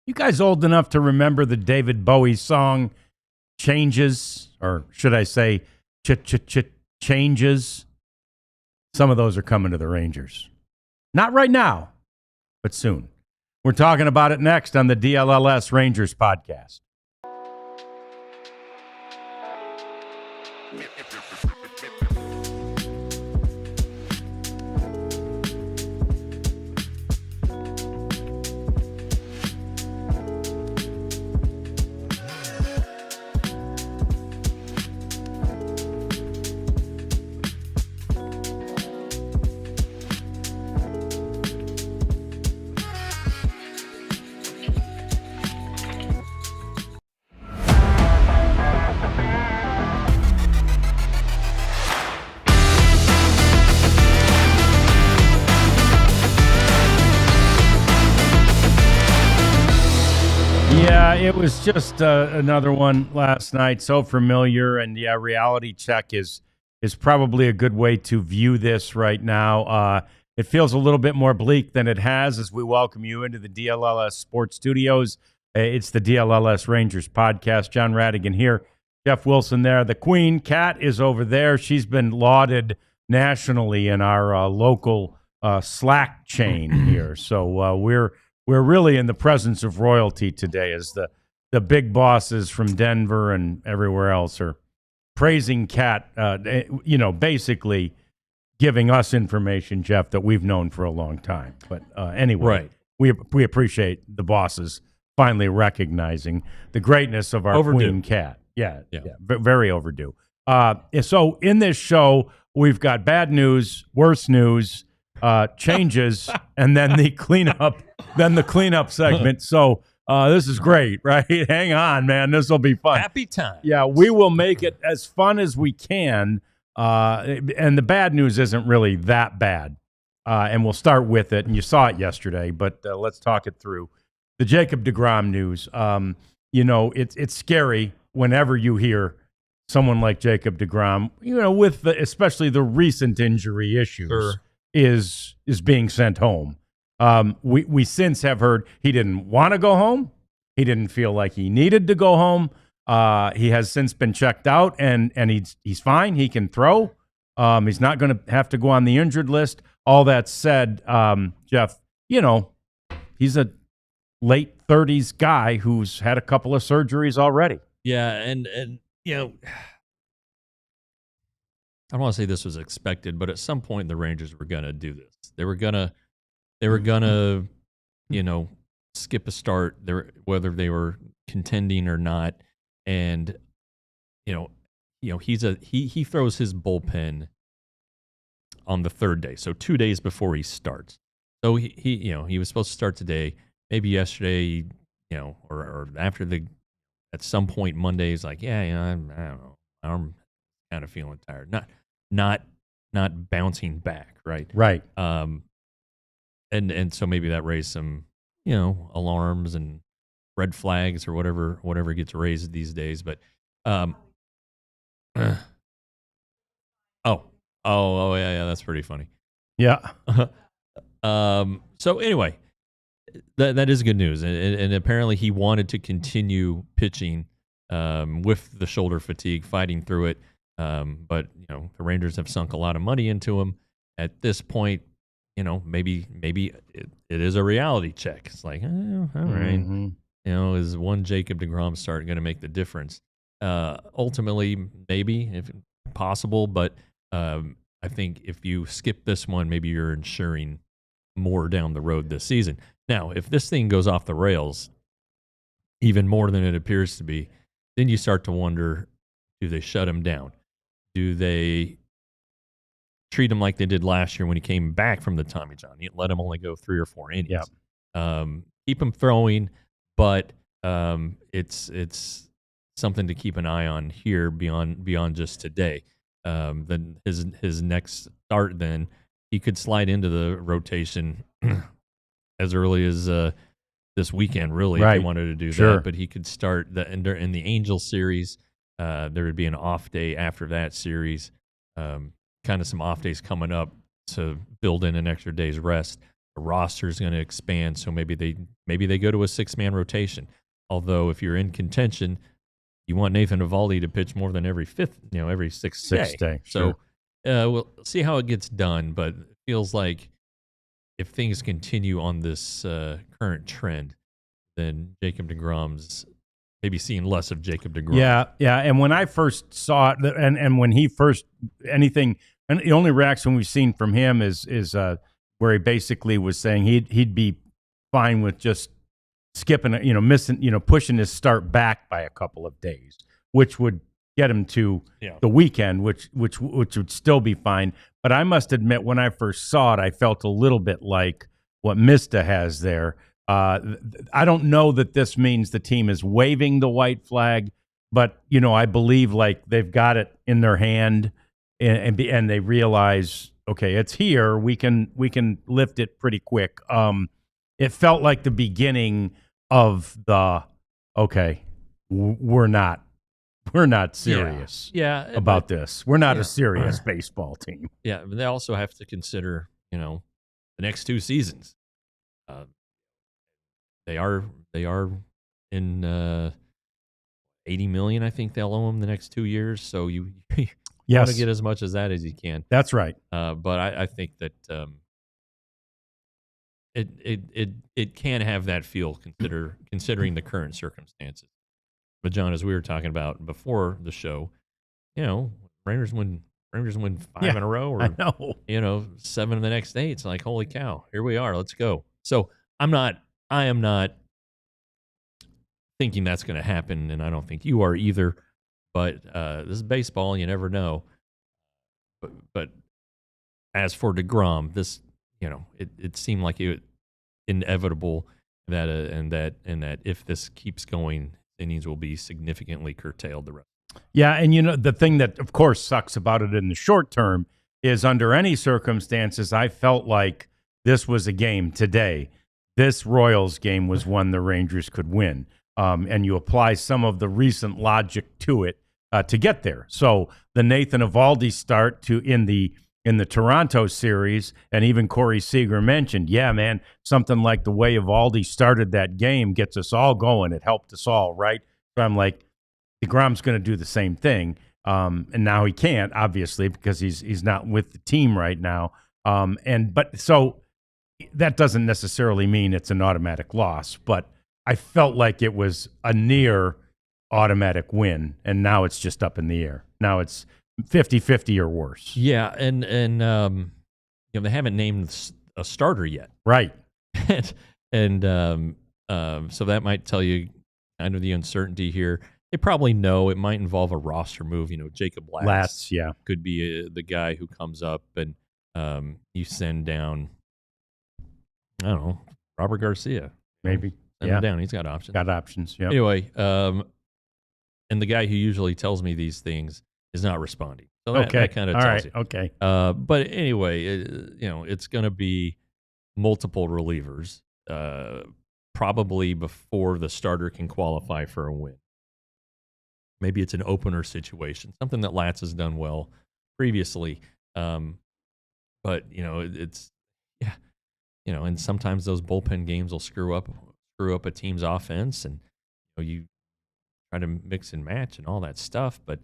You guys old enough to remember the David Bowie song Changes, or should I say Changes? Some of those are coming to the Rangers. Not right now, but soon. We're talking about it next on the DLLS Rangers podcast. It was just another one last night. So familiar, and reality check is probably a good way to view this right now. It feels a little bit more bleak than it has as we welcome you into the DLLS Sports Studios. It's the DLLS Rangers podcast. John Radigan here, Jeff Wilson there. The Queen Cat is over there. She's been lauded nationally in our local Slack chain here. So we're really in the presence of royalty today as the big bosses from Denver and everywhere else are praising Cat, basically giving us information, Jeff, that we've known for a long time. But anyway, right. we appreciate the bosses finally recognizing the greatness of our Queen Cat. Yeah, very overdue. So in this show, we've got bad news, worse news, changes, and then the cleanup segment. So this is great, right? Hang on, man. This will be fun. Happy time. Yeah, we will make it as fun as we can. And the bad news isn't really that bad. And we'll start with it. And you saw it yesterday, but let's talk it through. The Jacob deGrom news. It's scary whenever you hear someone like Jacob deGrom, with especially the recent injury issues. Sure. is being sent home. We since have heard he didn't want to go home. He didn't feel like he needed to go home. He has since been checked out, and he's fine. He can throw. He's not going to have to go on the injured list. All that said, Jeff, he's a late 30s guy who's had a couple of surgeries already. Yeah, and I don't want to say this was expected, but at some point the Rangers were going to do this. They were gonna, skip a start, whether they were contending or not. And he throws his bullpen on the third day, so 2 days before he starts. So he was supposed to start today, maybe yesterday, or after at some point Monday. He's like, I don't know, I'm kind of feeling tired. Not bouncing back, right? Right. And so maybe that raised some, alarms and red flags or whatever gets raised these days. But, yeah, that's pretty funny. Yeah. So anyway, that is good news. And apparently he wanted to continue pitching, with the shoulder fatigue, fighting through it. But the Rangers have sunk a lot of money into him. At this point, maybe it is a reality check. It's like, all right, mm-hmm. Is one Jacob deGrom start going to make the difference? Ultimately, maybe if possible, but I think if you skip this one, maybe you're ensuring more down the road this season. Now, if this thing goes off the rails, even more than it appears to be, then you start to wonder: do they shut him down? Do they treat him like they did last year when he came back from the Tommy John? Let him only go 3 or 4 innings. Yep. Keep him throwing, but it's something to keep an eye on here beyond just today. Then his next start, then he could slide into the rotation as early as this weekend, really, right. If he wanted to do Sure. that. But he could start in the Angels series. There would be an off day after that series. Kind of some off days coming up to build in an extra day's rest. roster is going to expand, so maybe they go to a 6-man rotation. Although if you're in contention, you want Nathan Eovaldi to pitch more than every sixth day. Sure. So we'll see how it gets done, but it feels like if things continue on this current trend, then Jacob deGrom's maybe seeing less of Jacob deGrom. Yeah. And when I first saw it, and when he first anything, and the only reaction we've seen from him is where he basically was saying he'd be fine with just skipping, missing, pushing his start back by a couple of days, which would get him to the weekend, which would still be fine. But I must admit, when I first saw it, I felt a little bit like what Mista has there. I don't know that this means the team is waving the white flag, but I believe like they've got it in their hand, and they realize, okay, it's here. We can lift it pretty quick. It felt like the beginning of the we're not serious about this. We're not a serious baseball team. Yeah, but they also have to consider, the next 2 seasons. They are in $80 million. I think they'll owe them the next 2 years. So you want to get as much as that as you can. That's right. But I think that it can have that feel considering the current circumstances. But John, as we were talking about before the show, Rangers win 5 in a row, or 7 the next day. It's like, holy cow, here we are. Let's go. So I am not thinking that's going to happen, and I don't think you are either. But this is baseball; you never know. But as for deGrom, this it seemed like it inevitable that and that if this keeps going, innings will be significantly curtailed the rest. Yeah, and the thing that of course sucks about it in the short term is under any circumstances, I felt like this was a game today. This Royals game was one the Rangers could win, and you apply some of the recent logic to it to get there. So the Nathan Eovaldi start in the Toronto series, and even Corey Seager mentioned, man, something like the way Eovaldi started that game gets us all going. It helped us all, right? So I'm like, deGrom's going to do the same thing, and now he can't, obviously, because he's not with the team right now. So that doesn't necessarily mean it's an automatic loss, but I felt like it was a near automatic win, and now it's just up in the air. Now it's 50-50 or worse. Yeah, and they haven't named a starter yet. Right. and so that might tell you kind of the uncertainty here. They probably know it might involve a roster move. Jacob Latz could be the guy who comes up, and you send down, I don't know, Robert Garcia. Maybe. Send him down. He's got options. Yeah. Anyway, and the guy who usually tells me these things is not responding. So that kind of tells you. Okay. But anyway, it's going to be multiple relievers, probably before the starter can qualify for a win. Maybe it's an opener situation, something that Latz has done well previously. But and sometimes those bullpen games will screw up a team's offense, and you try to mix and match and all that stuff. But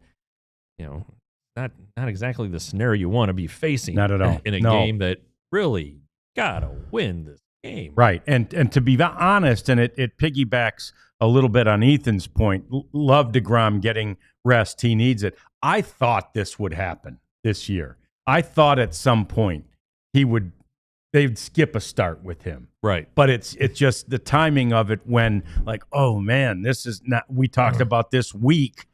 not exactly the scenario you want to be facing. Not at all. In a game that really gotta win this game. Right. And to be honest, and it piggybacks a little bit on Ethan's point, love deGrom getting rest. He needs it. I thought this would happen this year. I thought at some point they'd skip a start with him. Right. But it's just the timing of it when, like, oh man, this is not, we talked about this week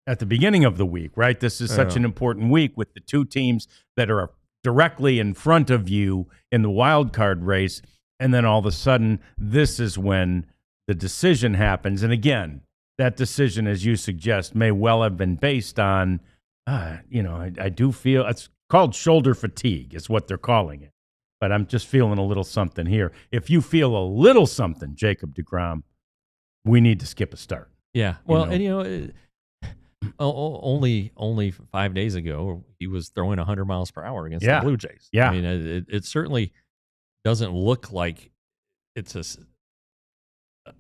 at the beginning of the week, right? This is such an important week with the two teams that are directly in front of you in the wild card race. And then all of a sudden, this is when the decision happens. And again, that decision, as you suggest, may well have been based on, I do feel it's called shoulder fatigue is what they're calling it. But I'm just feeling a little something here. If you feel a little something, Jacob deGrom, we need to skip a start. Yeah. Well, and only 5 days ago, he was throwing 100 miles per hour against the Blue Jays. Yeah. I mean, it certainly doesn't look like it's I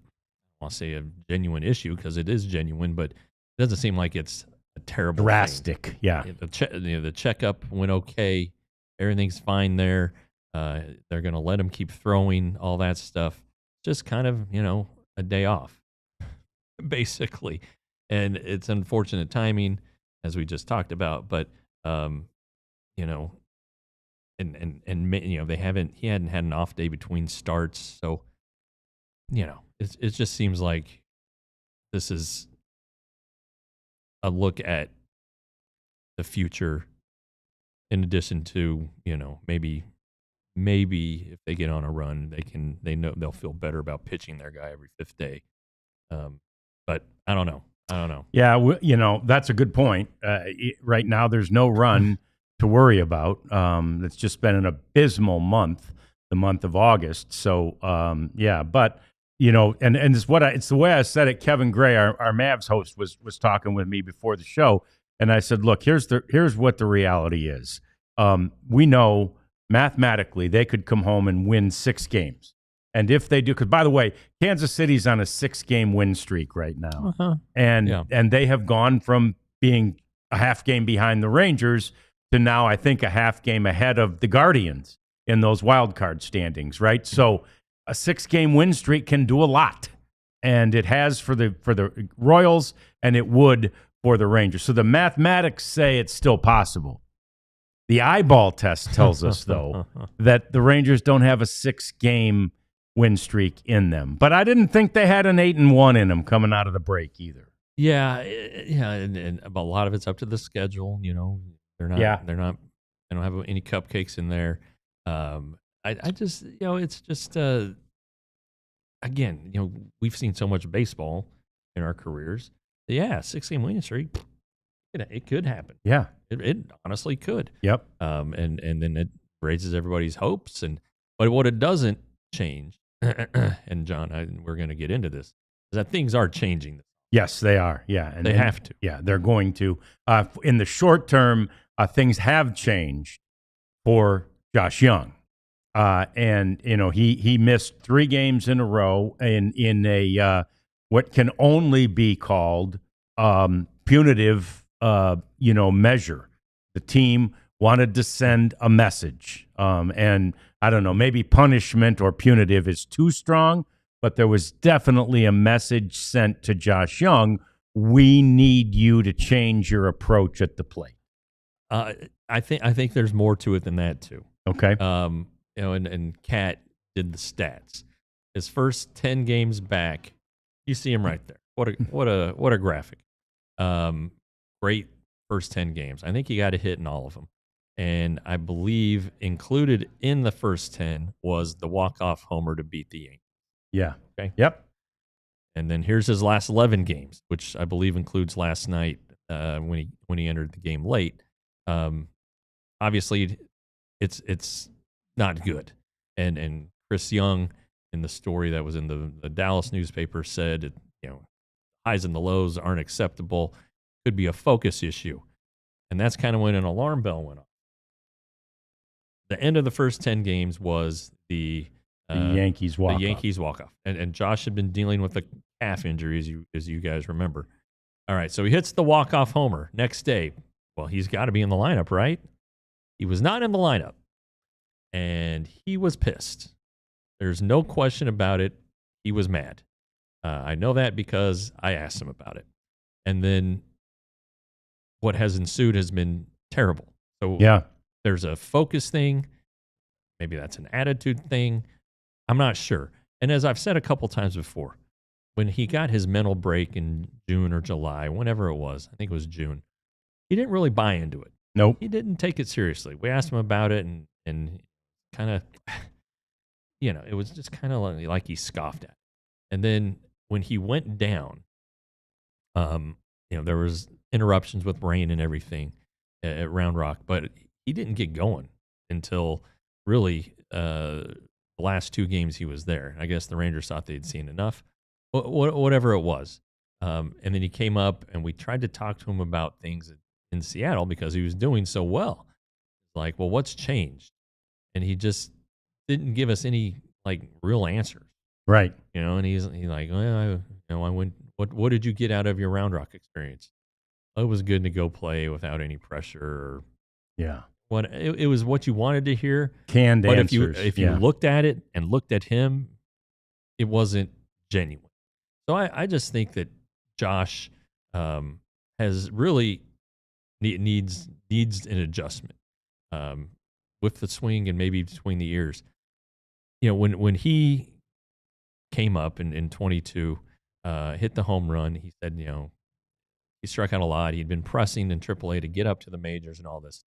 want to say a genuine issue because it is genuine, but it doesn't seem like it's a terrible drastic. thing. Yeah. The checkup went okay. Everything's fine there. They're going to let him keep throwing, all that stuff. Just kind of, a day off, basically. And it's unfortunate timing, as we just talked about. But, you know, he hadn't had an off day between starts. So, it just seems like this is a look at the future in addition to, maybe if they get on a run, they know they'll feel better about pitching their guy every fifth day. But I don't know. Yeah, that's a good point. Right now, there's no run to worry about. It's just been an abysmal month, the month of August. So, but and it's the way I said it. Kevin Gray, our Mavs host, was talking with me before the show, and I said, "Look, here's what the reality is. We know mathematically they could come home and win 6 games." And if they do, because by the way, Kansas City's on a 6-game win streak right now, and they have gone from being a half game behind the Rangers to now, I think, a half game ahead of the Guardians in those wild card standings. Right, so a 6-game win streak can do a lot, and it has for the Royals, and it would for the Rangers. So the mathematics say it's still possible. The eyeball test tells us, though, that the Rangers don't have a 6-game win streak in them. But I didn't think they had an 8-1 in them coming out of the break either. Yeah, and a lot of it's up to the schedule. They're not. They don't have any cupcakes in there. I just, it's just again, we've seen so much baseball in our careers. Yeah, 6-game winning streak. It could happen. Yeah, it honestly could. Yep. And then it raises everybody's hopes. But what it doesn't change, and John, we're going to get into this, is that things are changing. Yes, they are. Yeah, and they have to. Yeah, they're going to. In the short term, things have changed for Josh Jung, and he missed 3 games in a row in a what can only be called punitive, measure. The team wanted to send a message, and I don't know, maybe punishment or punitive is too strong, but there was definitely a message sent to Josh Jung. We need you to change your approach at the plate. I think there's more to it than that too. Okay. And Cat did the stats. His first 10 games back, you see him right there. What a graphic. Great first 10 games. I think he got a hit in all of them. And I believe included in the first 10 was the walk-off homer to beat the Yankees. Yeah. Okay. Yep. And then here's his last 11 games, which I believe includes last night when he entered the game late. Obviously, it's not good. And Chris Young, in the story that was in the Dallas newspaper, said highs and the lows aren't acceptable. Could be a focus issue. And that's kind of when an alarm bell went off. The end of the first 10 games was the Yankees walk-off. The Yankees walk-off. And Josh had been dealing with a calf injury, as you guys remember. All right, so he hits the walk-off homer. Next day, well, he's got to be in the lineup, right? He was not in the lineup, and he was pissed. There's no question about it. He was mad. I know that because I asked him about it. And then what has ensued has been terrible. So yeah. There's a focus thing. Maybe that's an attitude thing. I'm not sure. And as I've said a couple times before, when he got his mental break in June or July, whenever it was, I think it was June, he didn't really buy into it. Nope. He didn't take it seriously. We asked him about it, and kind of, it was just kind of like he scoffed at it. And then when he went down, there was interruptions with rain and everything at Round Rock, but he didn't get going until really the last 2 games he was there. I guess the Rangers thought they'd seen enough, whatever it was. And then he came up, and we tried to talk to him about things in Seattle because he was doing so well. Like, well, what's changed? And he just didn't give us any like real answers. Right. And he's like, well, I went. What did you get out of your Round Rock experience? It was good to go play without any pressure. Or Yeah. it was what you wanted to hear. Canned But answers. if you looked at it and looked at him, it wasn't genuine. So I just think that Josh has really needs an adjustment with the swing and maybe between the ears. When he came up in 22, hit the home run, he said, he struck out a lot. He'd been pressing in AAA to get up to the majors and all this.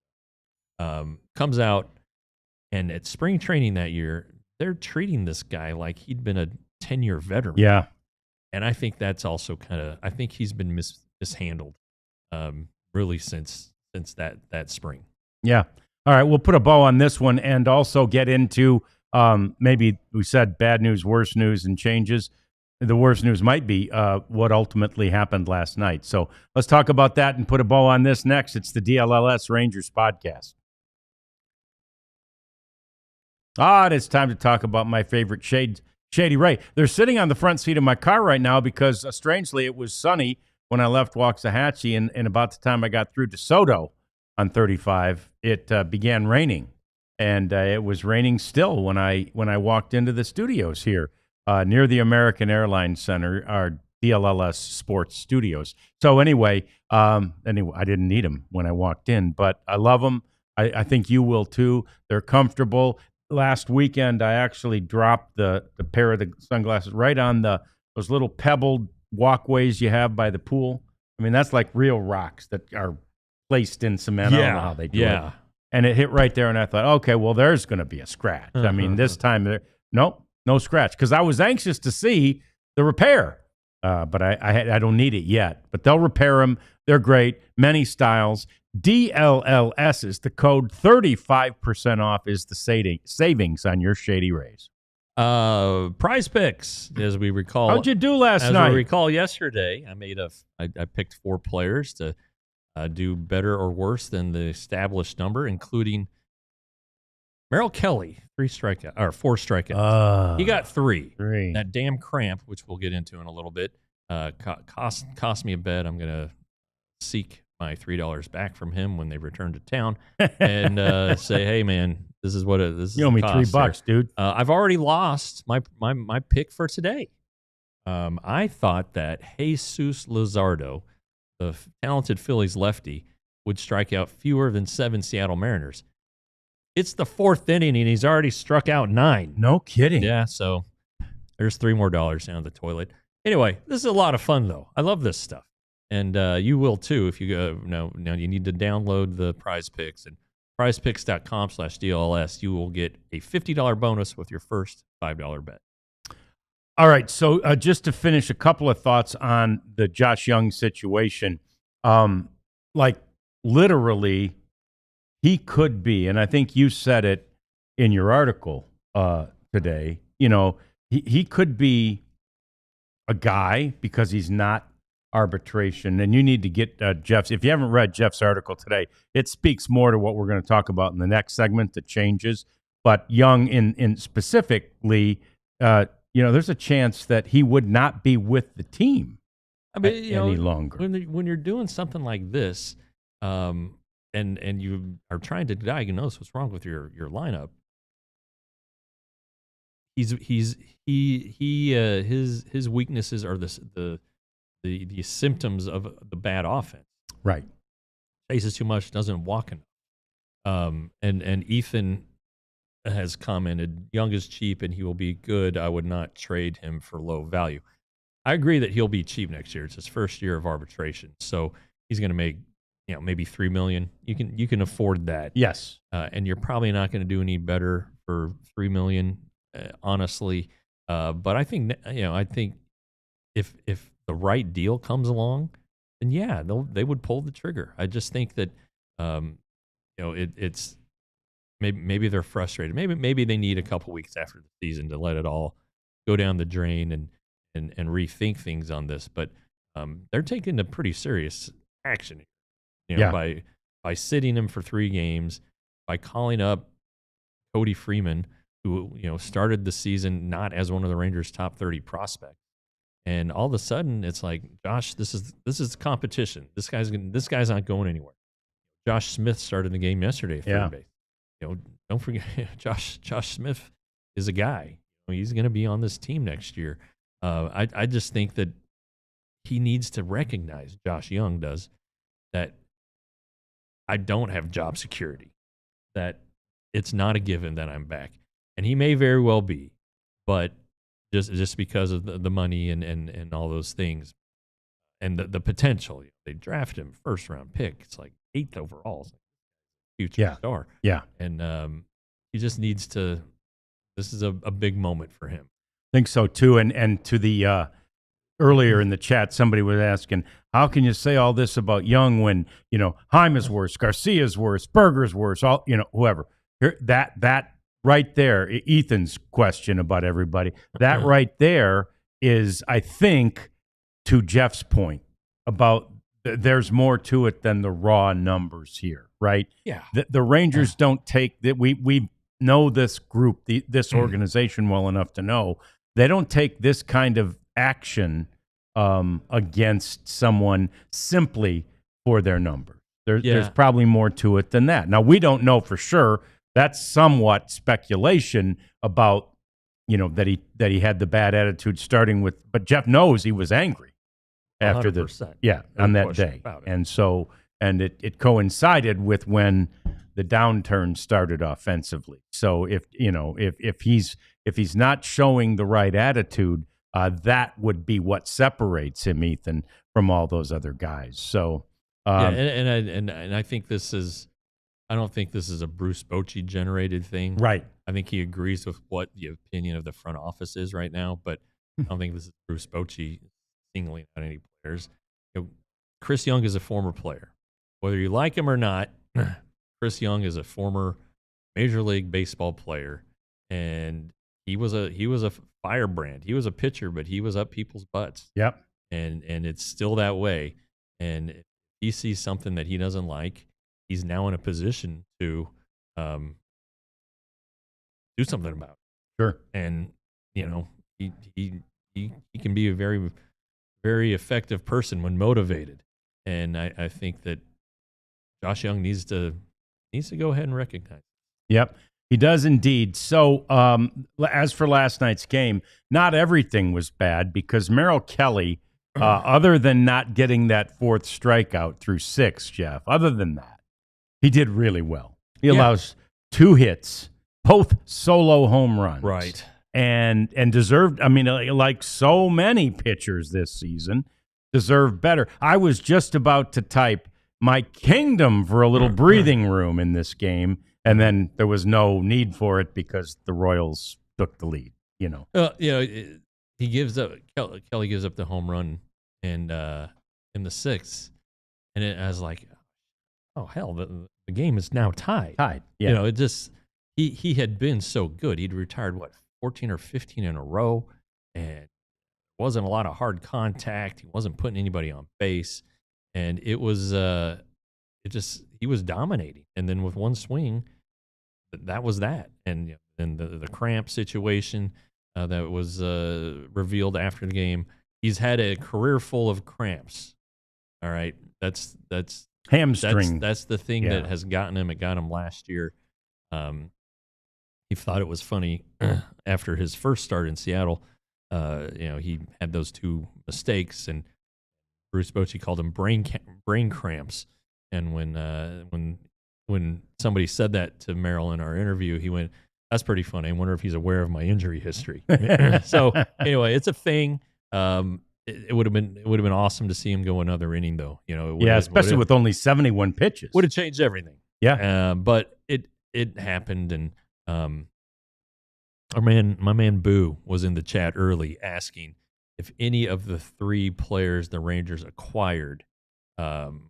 Comes out, and at spring training that year, they're treating this guy like he'd been a 10-year veteran. Yeah. And I think that's also I think he's been mishandled really since that spring. Yeah. All right. We'll put a bow on this one and also get into maybe we said bad news, worse news, and changes. The worst news might be what ultimately happened last night. So let's talk about that and put a bow on this next. It's the DLLS Rangers podcast. It's time to talk about my favorite Shady Ray. They're sitting on the front seat of my car right now because, strangely, it was sunny when I left Waxahachie, and about the time I got through DeSoto on 35, it began raining, and it was raining still when I walked into the studios here near the American Airlines Center, our DLLS Sports Studios. So anyway, I didn't need them when I walked in, but I love them. I think you will too. They're comfortable. Last weekend, I actually dropped the pair of the sunglasses right on those little pebbled walkways you have by the pool. I mean, that's like real rocks that are placed in cement. I don't know how they do it. And it hit right there, and I thought, okay, well, there's going to be a scratch. I mean, this time, nope, no scratch, because I was anxious to see the repair, but I don't need it yet. But they'll repair them. They're great. Many styles. DLLS is the code. 35% off is the savings on your Shady Rays. Prize picks, as we recall. How'd you do last night? As we recall yesterday, I picked 4 players to do better or worse than the established number, including Merrill Kelly, 4 strikeouts. He got 3. That damn cramp, which we'll get into in a little bit, cost me a bet. I'm going to seek my $3 back from him when they return to town and say, hey, man, this is what it is. You owe me $3, dude. I've already lost my pick for today. I thought that Jesus Luzardo, the talented Phillies lefty, would strike out fewer than 7 Seattle Mariners. It's the 4th inning, and he's already struck out 9. No kidding. Yeah, so there's $3 more down the toilet. Anyway, this is a lot of fun, though. I love this stuff. And you will, too, if you go. Now you need to download the Prize Picks. And prizepicks.com/DLS, you will get a $50 bonus with your first $5 bet. All right, so just to finish, a couple of thoughts on the Josh Jung situation. Like, literally, he could be, and I think you said it in your article today, he could be a guy because he's not arbitration. And you need to get Jeff's. If you haven't read Jeff's article today, it speaks more to what we're going to talk about in the next segment, the changes. But Jung in specifically, there's a chance that he would not be with the team any longer. When you're doing something like this, and you are trying to diagnose what's wrong with your lineup, his weaknesses are the symptoms of the bad offense. Right. Chases too much, doesn't walk enough. And Ethan has commented, Jung is cheap and he will be good. I would not trade him for low value. I agree that he'll be cheap next year. It's his first year of arbitration. So he's going to make, maybe $3 million. You can afford that. Yes. And you're probably not going to do any better for $3 million, honestly. But I think, if the right deal comes along, then yeah, they would pull the trigger. I just think that, it's maybe they're frustrated. Maybe they need a couple weeks after the season to let it all go down the drain and rethink things on this. But they're taking a pretty serious action, by sitting him for 3 games, by calling up Cody Freeman, who started the season not as one of the Rangers' top 30 prospects, and all of a sudden it's like, Josh, this is competition. This guy's not going anywhere. Josh Smith started the game yesterday at third base. Don't forget Josh Smith is a guy. He's going to be on this team next year. I just think that he needs to recognize, Josh Jung does, that I don't have job security, that it's not a given that I'm back. And he may very well be, but just because of the money and all those things and the potential. They draft him first round pick. It's like 8th overall. It's like future star. Yeah. And he just needs to. This is a big moment for him. I think so too. And to the earlier in the chat, somebody was asking, how can you say all this about Jung when Heim is worse, Garcia's worse, Berger's worse, all whoever. That right there, Ethan's question about everybody. That right there is, I think, to Jeff's point about there's more to it than the raw numbers here, right? Yeah. The Rangers don't take that. We know this group, this organization well enough to know they don't take this kind of action against someone simply for their number. There's probably more to it than that. Now, we don't know for sure. That's somewhat speculation about, that he had the bad attitude starting with, but Jeff knows he was angry after 100%. On that day. And so, and it coincided with when the downturn started offensively. So if he's not showing the right attitude, that would be what separates him, Ethan, from all those other guys. So and I think this is. I don't think this is a Bruce Bochy generated thing. Right. I think he agrees with what the opinion of the front office is right now, but I don't think this is Bruce Bochy singling out any players. Chris Jung is a former player. Whether you like him or not, Chris Jung is a former Major League Baseball player, and he was a firebrand. He was a pitcher, but he was up people's butts. Yep. And it's still that way. And if he sees something that he doesn't like, he's now in a position to do something about it. Sure. And he can be a very, very effective person when motivated. And I think that Josh Jung needs to go ahead and recognize it. Yep, he does indeed. So as for last night's game, not everything was bad because Merrill Kelly, other than not getting that 4th strikeout through 6, Jeff, other than that, he did really well. He allows 2 hits, both solo home runs. Right. And deserved, I mean, like so many pitchers this season, deserve better. I was just about to type my kingdom for a little breathing room in this game, and then there was no need for it because the Royals took the lead, he gives up, Kelly gives up the home run and in the 6th, and I was like, oh, hell, the game is now tied. Yeah. It just, he had been so good. He'd retired, 14 or 15 in a row, and wasn't a lot of hard contact. He wasn't putting anybody on base, and it was, he was dominating. And then with one swing, that was that. And the cramp situation that was revealed after the game, he's had a career full of cramps. All right, that's hamstring. That's the thing that has gotten him. It got him last year. He thought it was funny after his first start in Seattle. He had those 2 mistakes, and Bruce Bochy called them brain cramps. And when somebody said that to Merrill in our interview, he went, "That's pretty funny. I wonder if he's aware of my injury history." So anyway, it's a thing. It would have been awesome to see him go another inning, thoh. Especially with only 71 pitches, would have changed everything. Yeah, but it happened, and my man Boo was in the chat early asking if any of the 3 players the Rangers acquired from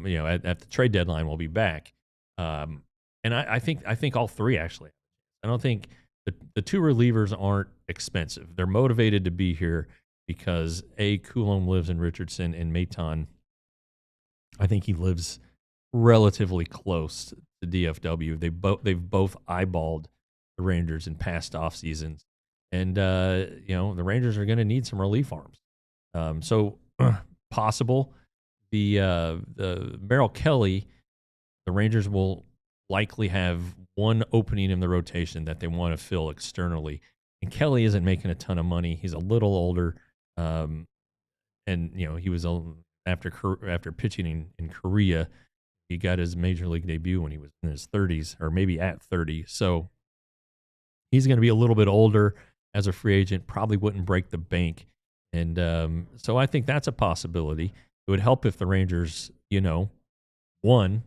at the trade deadline will be back, and I think all 3 actually. I don't think the 2 relievers aren't expensive. They're motivated to be here because Coulomb lives in Richardson, and Maton, I think he lives relatively close to DFW. They've both eyeballed the Rangers in past off seasons, and the Rangers are going to need some relief arms. So possible the Merrill Kelly, the Rangers will likely have one opening in the rotation that they want to fill externally. And Kelly isn't making a ton of money. He's a little older, and he was after pitching in Korea. He got his major league debut when he was in his 30s, or maybe at 30. So he's going to be a little bit older as a free agent. Probably wouldn't break the bank, and so I think that's a possibility. It would help if the Rangers, won.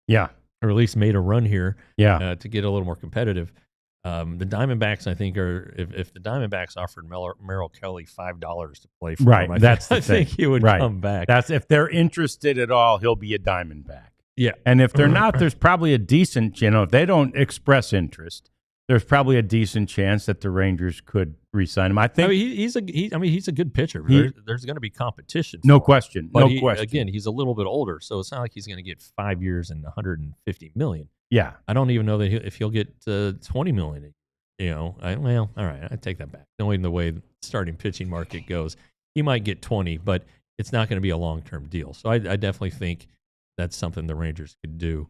Yeah. Or at least made a run here. Yeah. To get a little more competitive. The Diamondbacks, I think, are if the Diamondbacks offered Merrill Kelly $5 to play for right. him, That's I think he would come back. That's if they're interested at all, he'll be a Diamondback. Yeah. And if they're not, there's probably a decent, if they don't express interest, there's probably a decent chance that the Rangers could re-sign him. I think he's a good pitcher. There's going to be competition. No question. But no question. Again, he's a little bit older, so it's not like he's going to get 5 years and $150 million. Yeah. I don't even know that if he'll get $20 million. All right, I take that back. Knowing the way the starting pitching market goes, he might get 20, but it's not going to be a long-term deal. So I definitely think that's something the Rangers could do.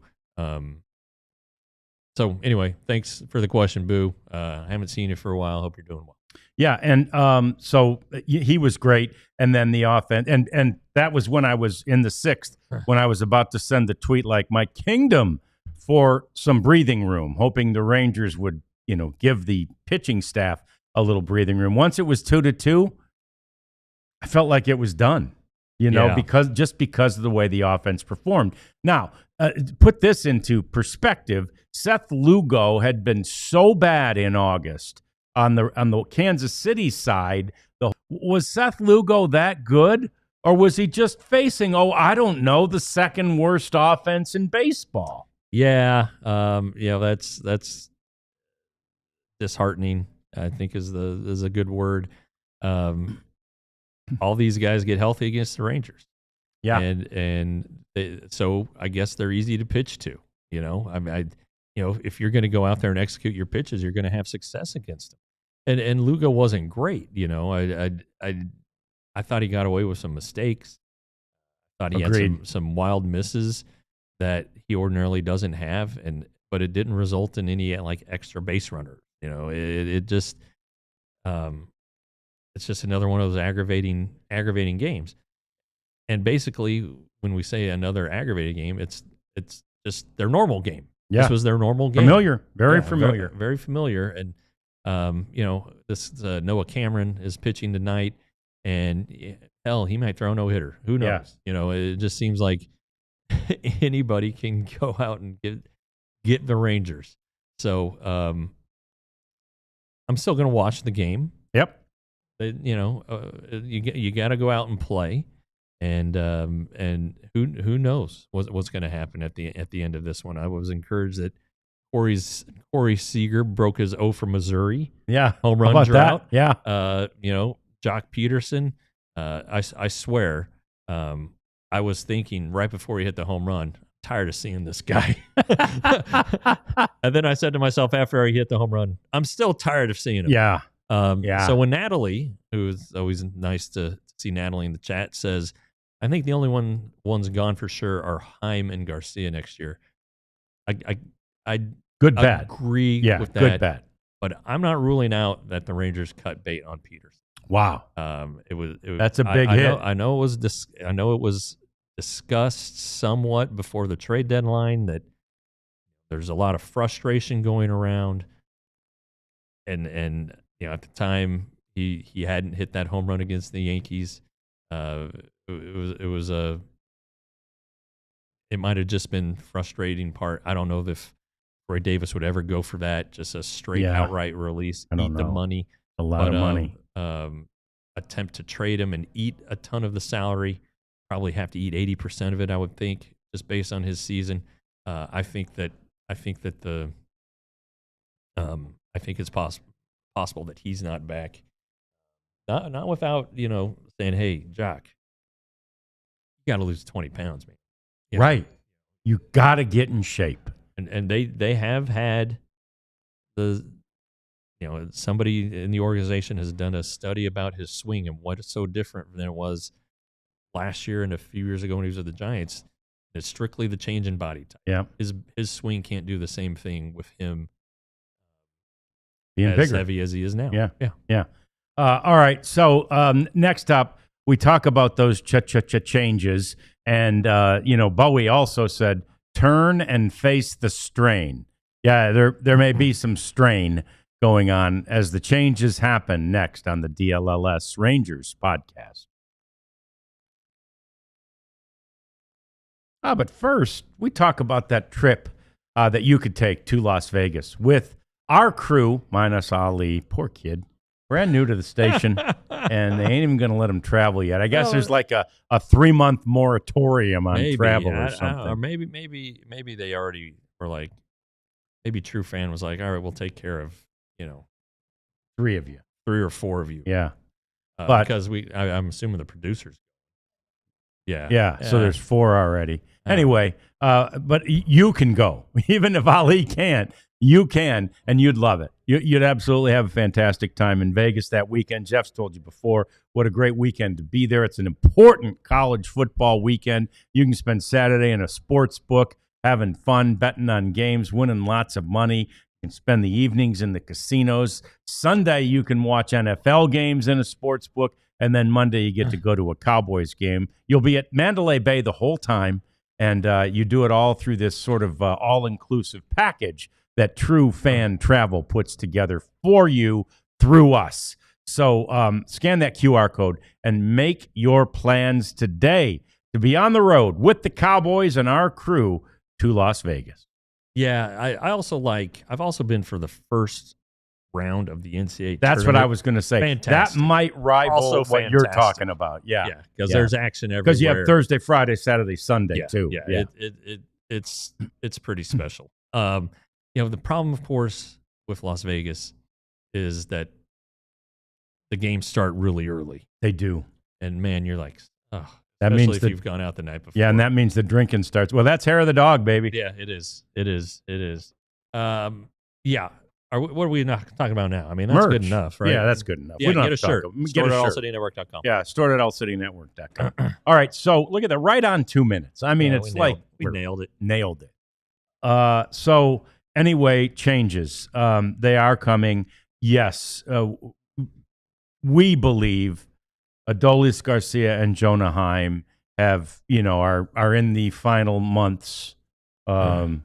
So anyway, thanks for the question, Boo. I haven't seen you for a while. Hope you're doing well. Yeah, and so he was great, and then the offense, and that was when I was in the sixth, when I was about to send the tweet like my kingdom for some breathing room, hoping the Rangers would, give the pitching staff a little breathing room. Once it was 2-2, I felt like it was done, because of the way the offense performed. Now, put this into perspective. Seth Lugo had been so bad in August on the Kansas City side. Was Seth Lugo that good, or was he just facing, the second worst offense in baseball? Yeah, that's disheartening, I think is a good word. All these guys get healthy against the Rangers. Yeah, so I guess they're easy to pitch to. If you're going to go out there and execute your pitches, you're going to have success against them. And Lugo wasn't great. I thought he got away with some mistakes. I thought he Agreed. had some wild misses that he ordinarily doesn't have, but it didn't result in any extra base runner. It's just another one of those aggravating games. And basically, when we say another aggravated game, it's just their normal game. Yeah. This was their normal game. Familiar, very familiar. Very familiar. And, this Noah Cameron is pitching tonight, and hell, he might throw a no-hitter. Who knows? Yeah. It just seems like anybody can go out and get the Rangers. So I'm still going to watch the game. Yep. You got to go out and play. And who knows what's going to happen at the end of this one. I was encouraged that Corey Seager broke his 0 for Missouri. Yeah, home run drought. That? Yeah. Jock Peterson. I swear, I was thinking right before he hit the home run, tired of seeing this guy. And then I said to myself after he hit the home run, I'm still tired of seeing him. Yeah. So when Natalie, who is always nice to see Natalie in the chat, says, I think the only ones gone for sure are Heim and Garcia next year. I good bet. Agree with that. Good bet. But I'm not ruling out that the Rangers cut bait on Peters. Wow. It was That's a big hit. I know it was discussed somewhat before the trade deadline that there's a lot of frustration going around, and at the time he hadn't hit that home run against the Yankees. It might have just been frustrating part. I don't know if Roy Davis would ever go for that, just a straight outright release, eat the money. A lot of money. Attempt to trade him and eat a ton of the salary. Probably have to eat 80% of it, I would think, just based on his season. I think it's possible that he's not back. Not without saying, "Hey, Jock, you got to lose 20 pounds, man." Right. You got to get in shape. And they have had somebody in the organization has done a study about his swing and what is so different than it was last year and a few years ago when he was with the Giants. It's strictly the change in body type. Yeah. His swing can't do the same thing with him being as bigger, heavy as he is now. Yeah. All right. So next up, we talk about those changes, and Bowie also said, "Turn and face the strain." Yeah, there may be some strain going on as the changes happen next on the DLLS Rangers podcast. But first, we talk about that trip that you could take to Las Vegas with our crew, minus Ali, poor kid, brand new to the station, and they ain't even going to let him travel yet. I guess there's like a 3-month moratorium on travel or something. Or maybe they already were like, maybe True Fan was like, all right, we'll take care of 3 of you, 3 or 4 of you. Yeah, but because I'm assuming the producers. Yeah. So there's 4 already. Anyway, but you can go. Even if Ali can't, you can, and you'd love it. You'd absolutely have a fantastic time in Vegas that weekend. Jeff's told you before, what a great weekend to be there. It's an important college football weekend. You can spend Saturday in a sports book, having fun, betting on games, winning lots of money. You can spend the evenings in the casinos. Sunday, you can watch NFL games in a sports book. And then Monday, you get to go to a Cowboys game. You'll be at Mandalay Bay the whole time, and you do it all through this sort of all-inclusive package that True Fan Travel puts together for you through us. So scan that QR code and make your plans today to be on the road with the Cowboys and our crew to Las Vegas. Yeah, I've also been for the first round of the NCAA That's tournament. what I was going to say. Fantastic. That might rival Also what fantastic. You're talking about. Yeah, because there's action everywhere. Because you have Thursday, Friday, Saturday, Sunday too. Yeah. It's pretty special. The problem, of course, with Las Vegas is that the games start really early. They do, and man, you're like, oh. That especially means if you've gone out the night before. Yeah, and that means the drinking starts. Well, that's hair of the dog, baby. Yeah, it is. Yeah. What are we not talking about now? I mean, that's Merch. Good enough, right? Yeah, that's good enough. Yeah, we don't get have a to talk shirt. about it. Start at allcitynetwork.com. Yeah, start at allcitynetwork.com. All right, so look at that. Right on 2 minutes. I mean, it's like we nailed it. Nailed it. So anyway, changes. They are coming. Yes, we believe Adolis Garcia and Jonah Heim have, are in the final months,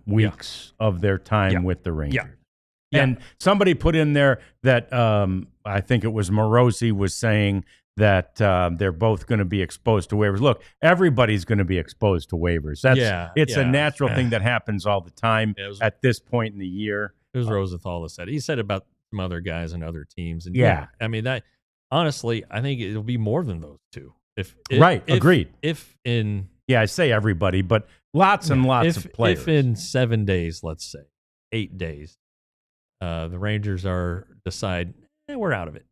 weeks of their time with the Rangers. Yeah. And somebody put in there that I think it was Morosi was saying that they're both going to be exposed to waivers. Look, everybody's going to be exposed to waivers. It's a natural thing that happens all the time at this point in the year. It was Rosenthal that said it. He said about some other guys and other teams. And I mean, that honestly, I think it'll be more than those two. Agreed. I say everybody, but lots and lots of players. If in 7 days, let's say 8 days, the Rangers decide we're out of it,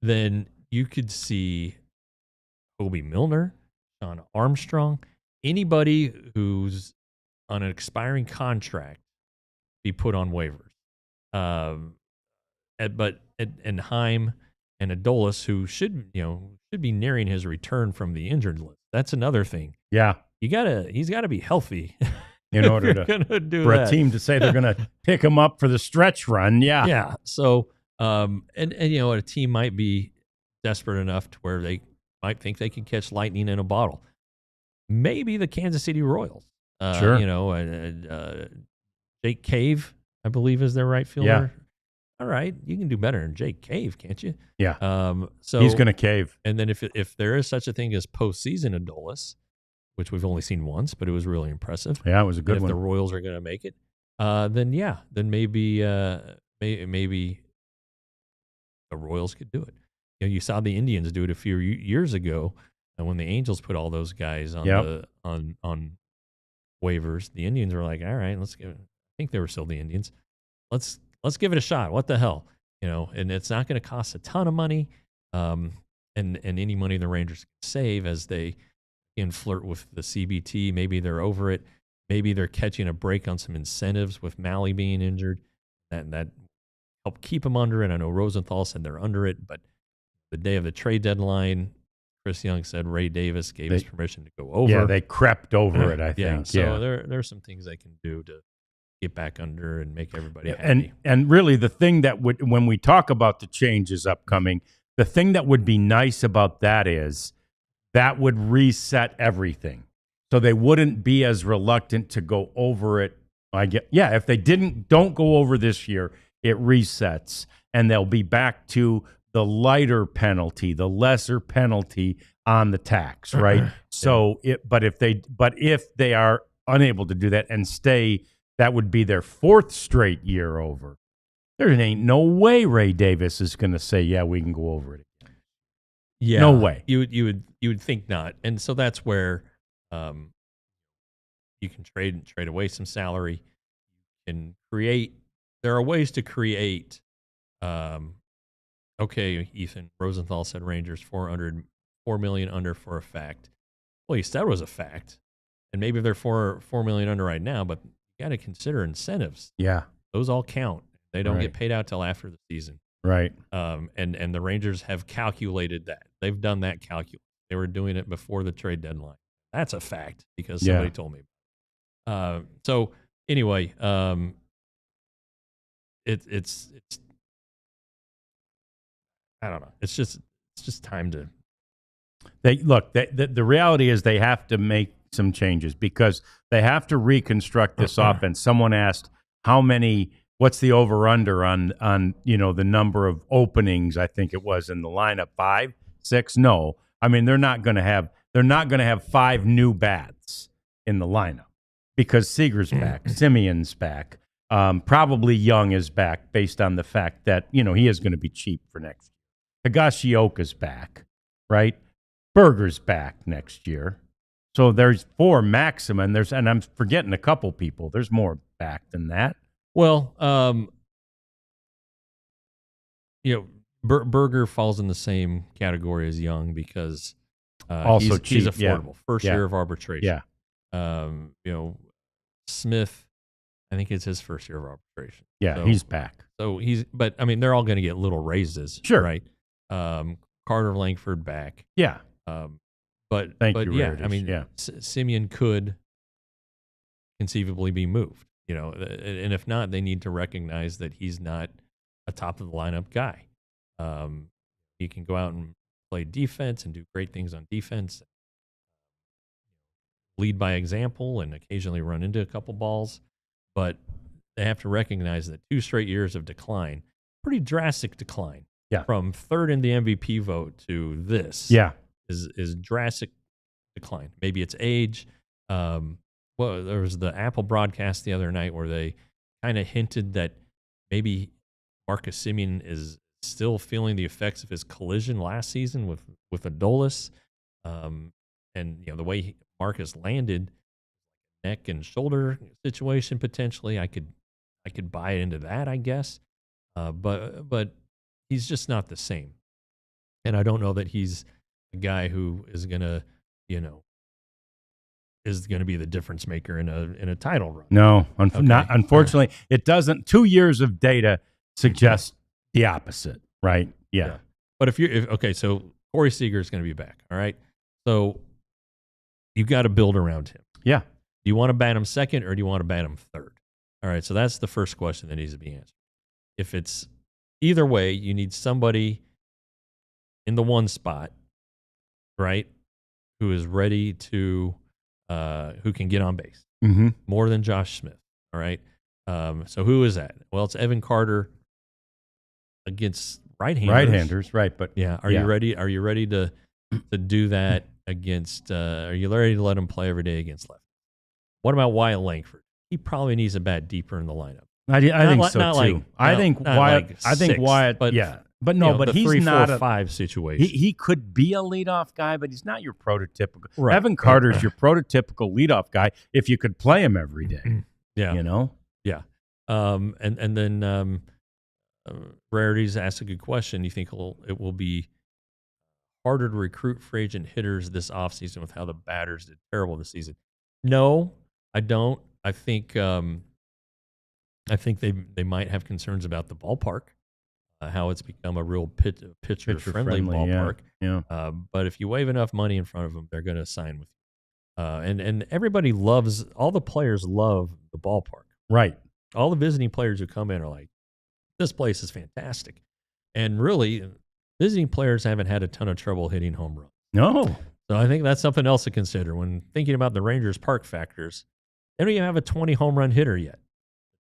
then you could see Kobe Milner, Sean Armstrong, anybody who's on an expiring contract be put on waivers. And Heim and Adolis, who should be nearing his return from the injured list. That's another thing. Yeah, he's got to be healthy. In order a team to say they're going to pick him up for the stretch run. Yeah. So, a team might be desperate enough to where they might think they can catch lightning in a bottle. Maybe the Kansas City Royals. Sure. Jake Cave, I believe, is their right fielder. Yeah. All right, you can do better than Jake Cave, can't you? Yeah. So he's going to cave. And then if there is such a thing as postseason Adolis, which we've only seen once, but it was really impressive. Yeah, it was a good one. If the Royals are going to make it, then maybe maybe the Royals could do it. You saw the Indians do it a few years ago, and when the Angels put all those guys on on waivers, the Indians were like, "All right, let's give it." I think they were still the Indians. Let's give it a shot. What the hell, And it's not going to cost a ton of money, and any money the Rangers can save as they can flirt with the CBT. Maybe they're over it. Maybe they're catching a break on some incentives with Malley being injured. that helped keep them under it. I know Rosenthal said they're under it, but the day of the trade deadline, Chris Young said Ray Davis gave his permission to go over. Yeah, they crept over it, I think. So there's some things they can do to get back under and make everybody happy. And really, the thing that would, when we talk about the changes upcoming, the thing that would be nice about that is that would reset everything. So they wouldn't be as reluctant to go over it. If they don't go over this year, it resets, and they'll be back to the lighter penalty, the lesser penalty on the tax, right? So, if they are unable to do that and stay, that would be their 4th straight year over. There ain't no way Ray Davis is going to say, "Yeah, we can go over it." Yeah, no way. You would think not, and so that's where you can trade away some salary. You can create. There are ways to create. Okay, Ethan Rosenthal said Rangers $4 million under for a fact. Well, you said it was a fact, and maybe they're $4 million under right now, but you got to consider incentives. Yeah, those all count. They don't get paid out till after the season. Right. And the Rangers have calculated that. They've done that calculation. They were doing it before the trade deadline. That's a fact because somebody told me. So anyway, it's I don't know. It's just time to. The reality is they have to make some changes because they have to reconstruct this offense. Someone asked what's the over-under on the number of openings, I think it was, in the lineup, 5, 6? No. I mean, they're not going to have 5 new bats in the lineup because Seager's back, Simeon's back, probably Young is back based on the fact that, he is going to be cheap for next year. Higashioka's back, right? Berger's back next year. So there's 4 maximum. And I'm forgetting a couple people. There's more back than that. Well, Berger falls in the same category as Young because also he's affordable. First year of arbitration. Yeah. Smith, I think it's his first year of arbitration. Yeah, so, he's back. So but I mean, they're all going to get little raises. Sure. Right. Carter Langford back. Yeah. But Rarities. I mean, Simeon could conceivably be moved. And if not, they need to recognize that he's not a top of the lineup guy. He can go out and play defense and do great things on defense, lead by example, and occasionally run into a couple balls. But they have to recognize that 2 straight years of decline, pretty drastic decline, from 3rd in the MVP vote to this, is drastic decline. Maybe it's age. Well, there was the Apple broadcast the other night where they kind of hinted that maybe Marcus Semien is still feeling the effects of his collision last season with a Dlls. And the way Marcus landed, neck and shoulder situation potentially, I could buy into that, I guess. But he's just not the same. And I don't know that he's a guy who is gonna, is going to be the difference maker in a title run. No, not unfortunately. It doesn't. 2 years of data suggest the opposite, right? Yeah. But so Corey Seager is going to be back. All right. So you've got to build around him. Yeah. Do you want to bat him 2nd or do you want to bat him 3rd? All right. So that's the first question that needs to be answered. If it's either way, you need somebody in the 1 spot, right, who is ready to. Who can get on base more than Josh Smith. All right. So who is that? Well, it's Evan Carter against right-handers. Right-handers, right? But are you ready? Are you ready to do that against? Are you ready to let him play every day against left? What about Wyatt Langford? He probably needs a bat deeper in the lineup. I think so too. I think Wyatt. But But no, but he's 3, not 4, a 5 situation. He could be a leadoff guy, but he's not your prototypical. Right. Evan Carter's your prototypical leadoff guy if you could play him every day. Yeah, Yeah. And then Rarities asked a good question. You think it will be harder to recruit free agent hitters this offseason with how the batters did terrible this season? No, I don't. I think I think they might have concerns about the ballpark, how it's become a real pitcher-friendly ballpark. Yeah. But if you wave enough money in front of them, they're going to sign with you. And everybody loves, all the players love the ballpark. Right. All the visiting players who come in are like, this place is fantastic. And really, visiting players haven't had a ton of trouble hitting home runs. No. So I think that's something else to consider when thinking about the Rangers park factors. They don't even have a 20 home run hitter yet,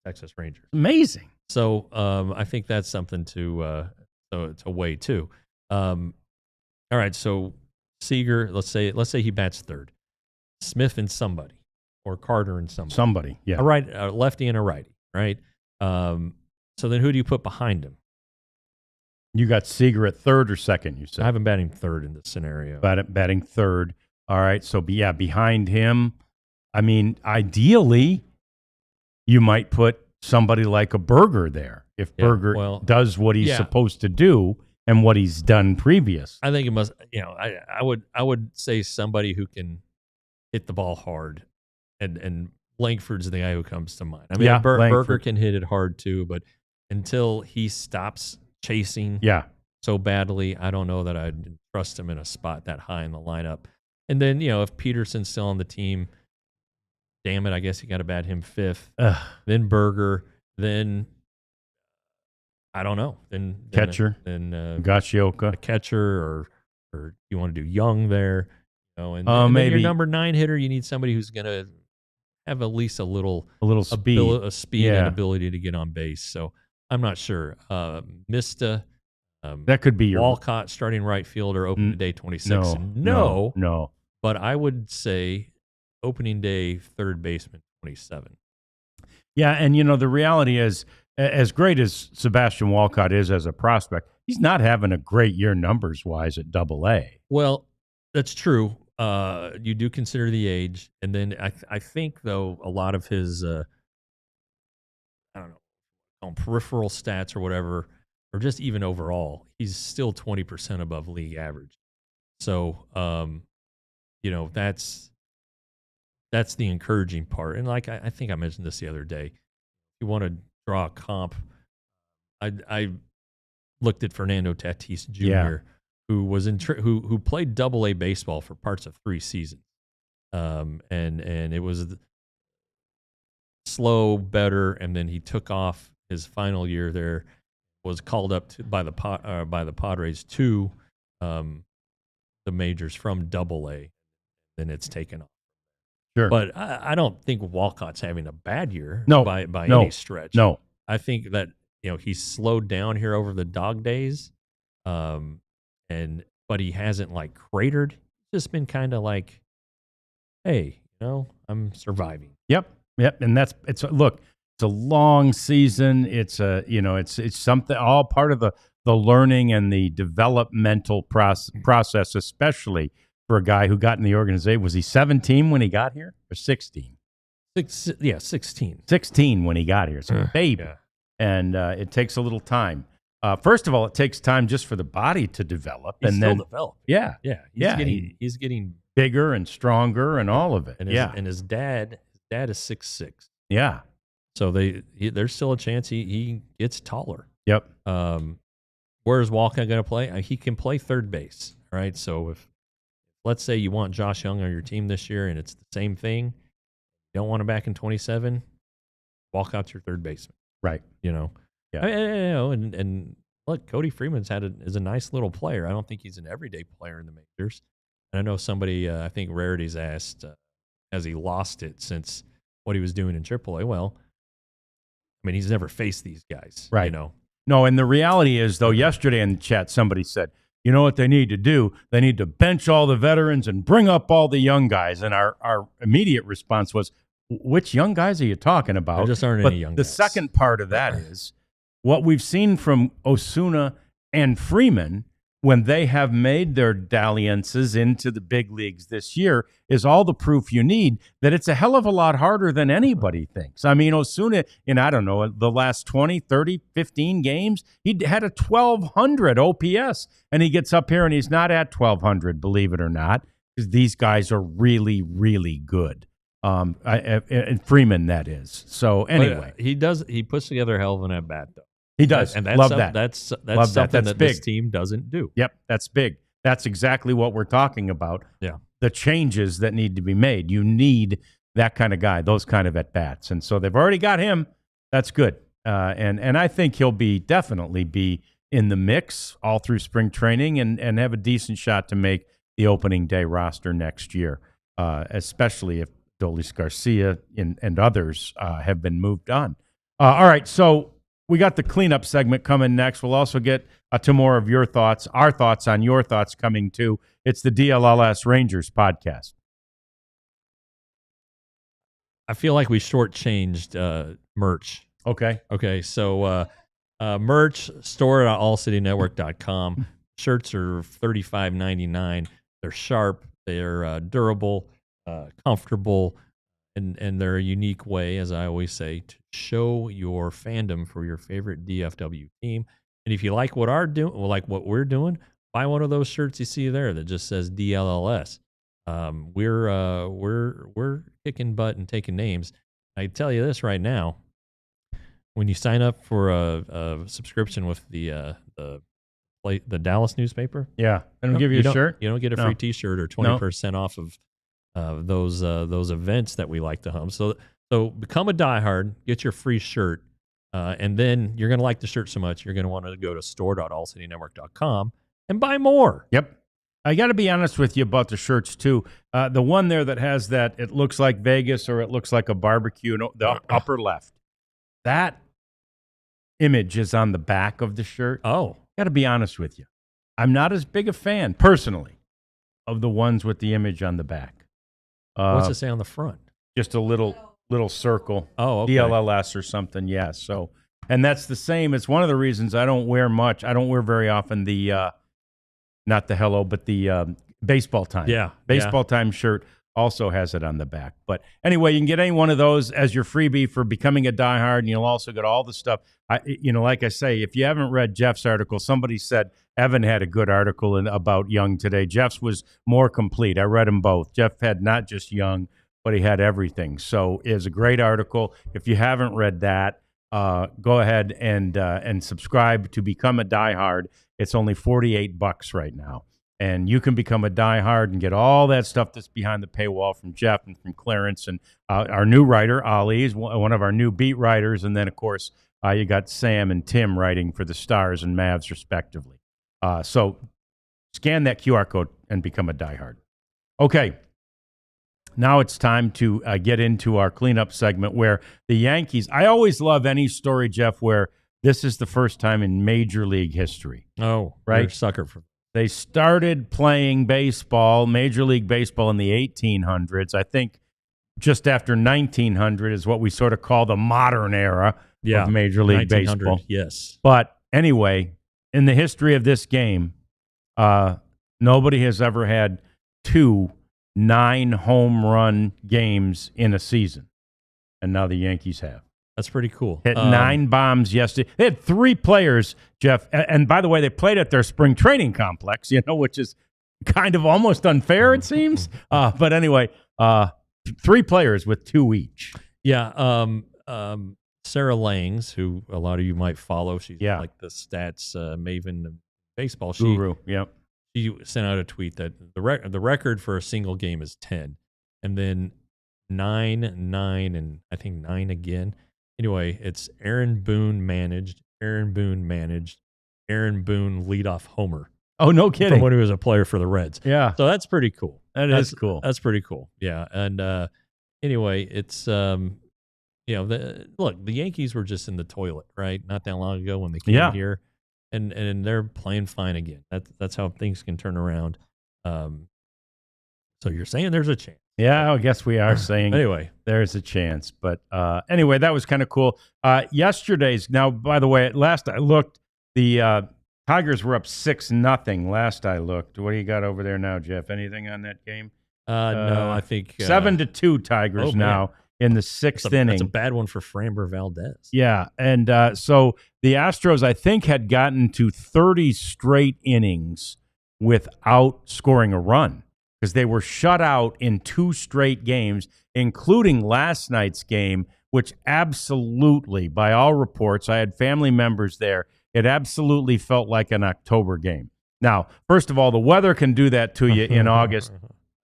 Texas Rangers. Amazing. So I think that's something to weigh too. All right, so Seager, let's say he bats third. Smith and somebody, or Carter and somebody. Somebody, yeah. A lefty and a righty, right? So then who do you put behind him? You got Seager at third or second, you said? I have him batting third in this scenario. Batting third. All right, so behind him, I mean, ideally, you might put somebody like a Berger there if Berger does what he's supposed to do and what he's done previous. I think it must, I would say somebody who can hit the ball hard, and Langford's the guy who comes to mind. I mean, Berger can hit it hard too, but until he stops chasing so badly, I don't know that I'd trust him in a spot that high in the lineup. And then, if Peterson's still on the team, damn it, I guess you got to bat him fifth. Then Berger, then I don't know. Then catcher, then Gashioka, a catcher, or you want to do Jung there, and then maybe your number 9 hitter. You need somebody who's going to have at least a little speed and ability to get on base. So I'm not sure. Mista, that could be your Walcott starting right fielder, opening day 26. No. But I would say opening day third baseman 27. Yeah, and the reality is, as great as Sebastian Walcott is as a prospect, he's not having a great year numbers wise at Double-A. Well, that's true. You do consider the age, and then I think though a lot of his peripheral stats or whatever, or just even overall, he's still 20% above league average. So that's the encouraging part. And like I think I mentioned this the other day, if you want to draw a comp, I looked at Fernando Tatis Jr., who was who played Double-A baseball for parts of 3 seasons, and it was slow, better, and then he took off his final year there. Was called up by the Padres to the majors from Double-A, then it's taken off. Sure, but I don't think Walcott's having a bad year. By any stretch. No, I think that he's slowed down here over the dog days, but he hasn't like cratered. It's just been kind of like, hey, I'm surviving. Yep, and it's a long season. It's it's something, all part of the learning and the developmental process, especially for a guy who got in the organization. Was he 17 when he got here, or 16? 16. 16 when he got here. So baby. Yeah. And it takes a little time. First of all, it takes time just for the body to develop. He's and still then develop. Yeah. He's getting bigger and stronger and all of it. And his dad is 6'6". Yeah. So there's still a chance he gets taller. Yep. Where is Walcott going to play? He can play third base, right? So if, let's say you want Josh Jung on your team this year and it's the same thing, you don't want him back in 27, Walcott's your third baseman. Right. Yeah. And look, Cody Freeman's is a nice little player. I don't think he's an everyday player in the majors. And I know somebody, I think Rarity's asked, has he lost it since what he was doing in AAA? Well, I mean, he's never faced these guys, right? No, and the reality is, though, yesterday in the chat, somebody said, you know what they need to do? They need to bench all the veterans and bring up all the young guys. And our immediate response was, which young guys are you talking about? There just aren't any young guys. The second part of that is what we've seen from Osuna and Freeman when they have made their dalliances into the big leagues this year is all the proof you need that it's a hell of a lot harder than anybody thinks. I mean, Osuna, in, I don't know, the last 20, 30, 15 games, he had a 1,200 OPS, and he gets up here and he's not at 1,200, believe it or not, because these guys are really, really good. And Freeman, that is. So anyway, he puts together a hell of an at bat though. He does. And that's Love that. That's Love something That's that big. this team doesn't do. Yep, that's big. That's exactly what we're talking about. Yeah. The changes that need to be made. You need that kind of guy, those kind of at-bats. And so they've already got him. That's good. And I think he'll definitely be in the mix all through spring training and have a decent shot to make the opening day roster next year, especially if Dlls Garcia and others have been moved on. All right, so we got the cleanup segment coming next. We'll also get to more of your thoughts, our thoughts on your thoughts coming too. It's the DLLS Rangers podcast. I feel like we shortchanged merch. Okay. So merch, store at allcitynetwork.com. Shirts are $35.99. They're sharp. They're durable, comfortable, and they're a unique way, as I always say, to show your fandom for your favorite DFW team. And if you like what we're doing, buy one of those shirts you see there that just says DLLS. We're kicking butt and taking names. I tell you this right now: when you sign up for a subscription with the Dallas newspaper, and we'll give you a shirt. You don't get a free T-shirt or 20% off of those events that we like to hum. So become a diehard, get your free shirt, and then you're going to like the shirt so much you're going to want to go to store.allcitynetwork.com and buy more. Yep. I got to be honest with you about the shirts too. The one there that has that, it looks like Vegas or it looks like a barbecue, the upper left. That image is on the back of the shirt. Oh. Got to be honest with you. I'm not as big a fan, personally, of the ones with the image on the back. What's it say on the front? Just a little circle. Oh, okay. DLLS or something, yeah. So, and that's the same. It's one of the reasons I don't wear much. I don't wear very often the, not the hello, but the baseball time. Yeah. Baseball time shirt also has it on the back. But anyway, you can get any one of those as your freebie for becoming a diehard, and you'll also get all the stuff. Like I say, if you haven't read Jeff's article, somebody said Evan had a good article about Jung today. Jeff's was more complete. I read them both. Jeff had not just Jung, but he had everything. So it's a great article. If you haven't read that, go ahead and subscribe to become a diehard. It's only $48 right now. And you can become a diehard and get all that stuff that's behind the paywall from Jeff and from Clarence and our new writer, Ali, is one of our new beat writers. And then, of course, you got Sam and Tim writing for the Stars and Mavs, respectively. So scan that QR code and become a diehard. Okay. Now it's time to get into our cleanup segment where the Yankees, I always love any story, Jeff, where this is the first time in Major League history. Oh, right? You're a sucker for. They started playing baseball, Major League Baseball, in the 1800s. I think just after 1900 is what we sort of call the modern era of Major League Baseball. Yes. But anyway, in the history of this game, nobody has ever had 2 9-home run games in a season. And now the Yankees have. That's pretty cool. Hit 9 bombs yesterday. They had 3 players, Jeff. And by the way, they played at their spring training complex, which is kind of almost unfair, it seems. But anyway, 3 players with 2 each. Yeah. Sarah Langs, who a lot of you might follow, she's like the stats maven of baseball. Guru, yep. She sent out a tweet that the record for a single game is 10, and then 9, and I think 9 again. Anyway, it's Aaron Boone managed, Aaron Boone leadoff homer. Oh, no kidding. From when he was a player for the Reds. Yeah. So that's pretty cool. That's cool. That's pretty cool. Yeah. And anyway, it's the Yankees were just in the toilet, right? Not that long ago when they came here. And they're playing fine again. That's how things can turn around. So you're saying there's a chance? Yeah, I guess we are saying anyway. There's a chance. But anyway, that was kind of cool. Yesterday's now, by the way, last I looked, the Tigers were up 6-0. Last I looked. What do you got over there now, Jeff? Anything on that game? No, I think 7-2 Tigers now in the 6th inning. That's a bad one for Framber Valdez. Yeah, and so the Astros, I think, had gotten to 30 straight innings without scoring a run. because they were shut out in 2 straight games, including last night's game, which absolutely, by all reports, I had family members there, it absolutely felt like an October game. Now, first of all, the weather can do that to you in August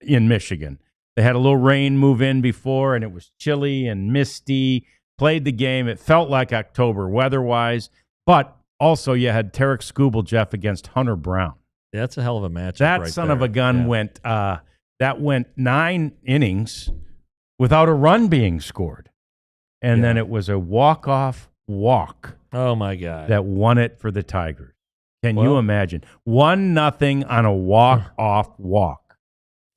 in Michigan. They had a little rain move in before, and it was chilly and misty. Played the game. It felt like October weather-wise, but also you had Tarek Skubal-Jeff against Hunter Brown. Yeah, that's a hell of a matchup. That right son there. of a gun went 9 innings without a run being scored. And then it was a walk-off walk. Oh, my God. That won it for the Tigers. Can you imagine? 1-0 on a walk-off walk.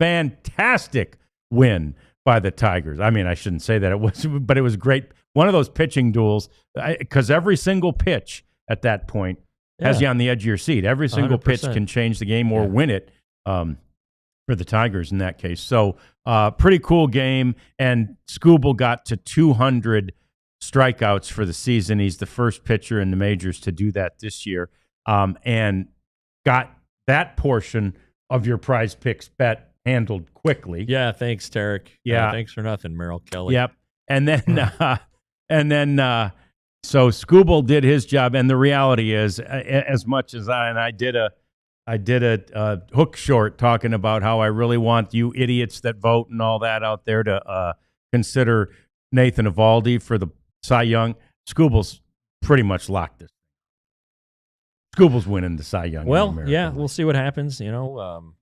Fantastic win by the Tigers. I mean, I shouldn't say that it was, but it was great. One of those pitching duels, because every single pitch at that point has you on the edge of your seat. Every single 100%. Pitch can change the game or win it for the Tigers in that case. So pretty cool game. And Skubal got to 200 strikeouts for the season. He's the first pitcher in the majors to do that this year. And got that portion of your Prize Picks bet handled quickly. Yeah, thanks, Tarek. Yeah, thanks for nothing, Merrill Kelly. Yep. And then, so Skubal did his job, and the reality is, as much as I did a hook short talking about how I really want you idiots that vote and all that out there to consider Nathan Eovaldi for the Cy Young. Skubal's pretty much locked this. Skubal's winning the Cy Young. Well, yeah, we'll see what happens. You know,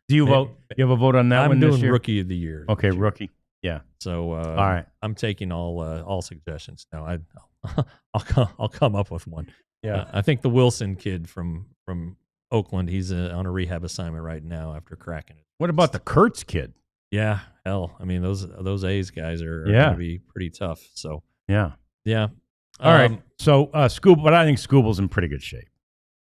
do you vote? You have a vote on that I'm one this doing year? Rookie of the Year. Okay, rookie. Yeah. So, all right, I'm taking all suggestions. No, I'll come up with one. Yeah, I think the Wilson kid from Oakland, he's on a rehab assignment right now after cracking it. What about the Kurtz kid? Yeah, hell, I mean those A's guys are going to be pretty tough. So yeah. All right. So Skubal, but I think Skubal's in pretty good shape.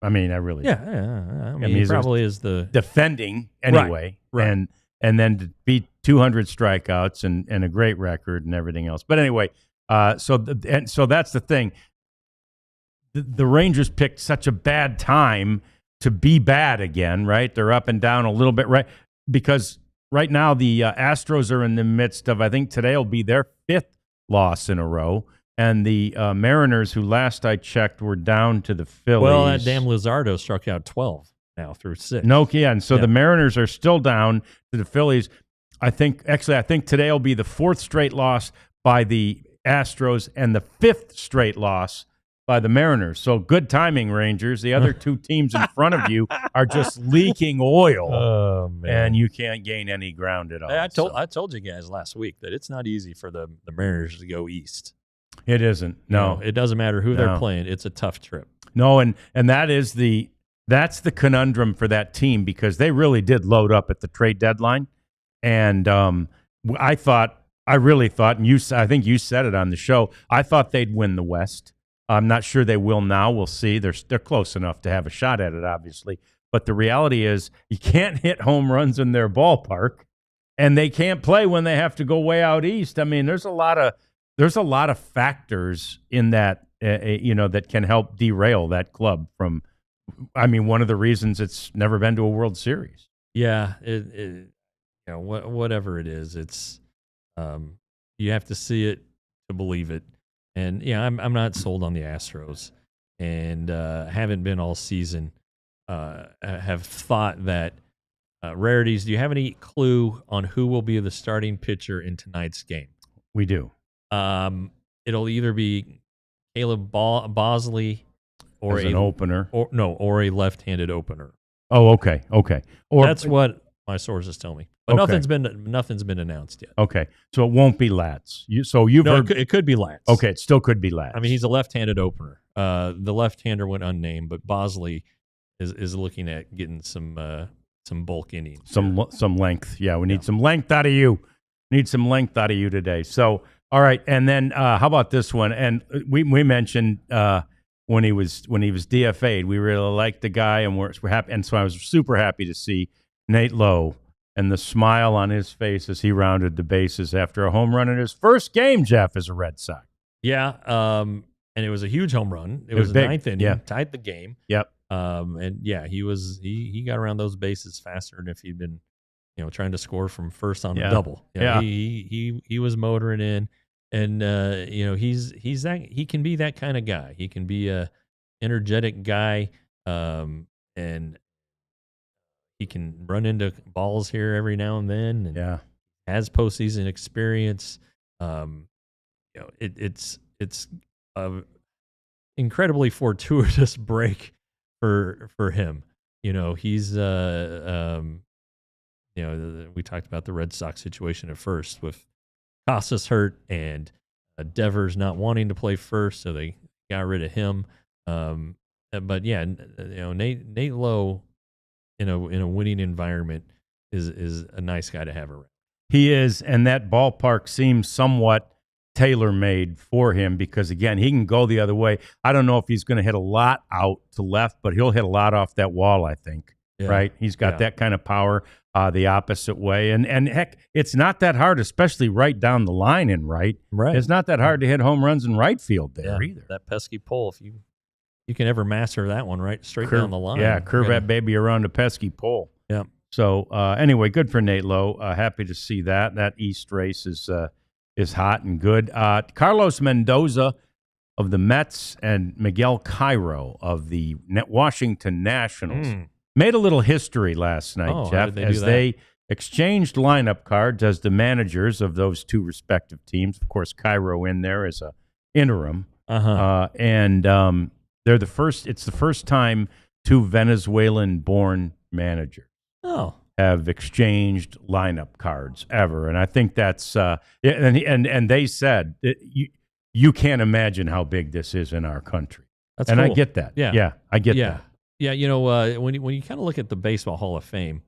I mean, I really. Yeah. I mean, he probably is the defending anyway, right. And then to beat 200 strikeouts and a great record and everything else. But anyway, so that's the thing. The Rangers picked such a bad time to be bad again, right? They're up and down a little bit, right? Because right now the Astros are in the midst of, I think today will be their 5th loss in a row. And the Mariners, who last I checked were down to the Phillies. Well, that damn Luzardo struck out 12 now through 6. And so the Mariners are still down to the Phillies. I think today will be the 4th straight loss by the Astros and the 5th straight loss by the Mariners. So good timing, Rangers. The other 2 teams in front of you are just leaking oil. Oh, man. And you can't gain any ground at all. I told you guys last week that it's not easy for the Mariners to go east. It isn't. No. It doesn't matter who they're playing. It's a tough trip. No, and that's the conundrum for that team, because they really did load up at the trade deadline. And I really thought, and I think you said it on the show, I thought they'd win the West. I'm not sure they will now. We'll see. They're close enough to have a shot at it, obviously. But the reality is you can't hit home runs in their ballpark, and they can't play when they have to go way out east. I mean, there's a lot of factors in that, that can help derail that club from. I mean, one of the reasons it's never been to a World Series. Yeah, whatever it is, it's you have to see it to believe it. And I'm not sold on the Astros, and haven't been all season. Have thought that Rarities. Do you have any clue on who will be the starting pitcher in tonight's game? We do. It'll either be Caleb Bosley or an opener, or a left-handed opener. Oh, okay. Or that's what my sources tell me. But nothing's been announced yet. Okay, so it won't be Latz. Heard it could be Latz. Okay, it still could be Latz. I mean, he's a left-handed opener. The left-hander went unnamed, but Bosley is looking at getting some bulk innings, some length. Yeah, we need some length out of you. Need some length out of you today. So, all right, and then how about this one? And we mentioned when he was DFA'd, we really liked the guy, and we're happy. And so I was super happy to see Nate Lowe and the smile on his face as he rounded the bases after a home run in his first game, Jeff, as a Red Sox. Yeah, and it was a huge home run. It was the 9th inning, tied the game. Yep. And he got around those bases faster than if he'd been trying to score from first on a Yeah. double. Yeah. He was motoring in, and he's that he can be that kind of guy. He can be a energetic guy, and he can run into balls here every now and then, and Yeah. has postseason experience. It's a incredibly fortuitous break for him. He's we talked about the Red Sox situation at first with Casas hurt and Devers not wanting to play first, so they got rid of him. But yeah, Nate Lowe in a winning environment is a nice guy to have around. He is, and that ballpark seems somewhat tailor-made for him because, again, he can go the other way. I don't know if he's going to hit a lot out to left, but he'll hit a lot off that wall, I think, right? He's got that kind of power the opposite way. And heck, it's not that hard, especially right down the line in right. It's not that hard to hit home runs in right field there either. That pesky pole, if you can ever master that one right straight down the line. Yeah, curve that baby around a pesky pole. Yeah. So anyway, good for Nate Lowe. Happy to see that. That East race is hot and good. Carlos Mendoza of the Mets and Miguel Cairo of the Washington Nationals made a little history last night, Jeff, as they exchanged lineup cards as the managers of those two respective teams. Of course, Cairo in there as a interim, and they're the first. It's the first time two Venezuelan-born managers have exchanged lineup cards ever, and I think that's and they said you can't imagine how big this is in our country. That's and cool. I get that. Yeah, I get that. Yeah, when you kind of look at the Baseball Hall of Fame,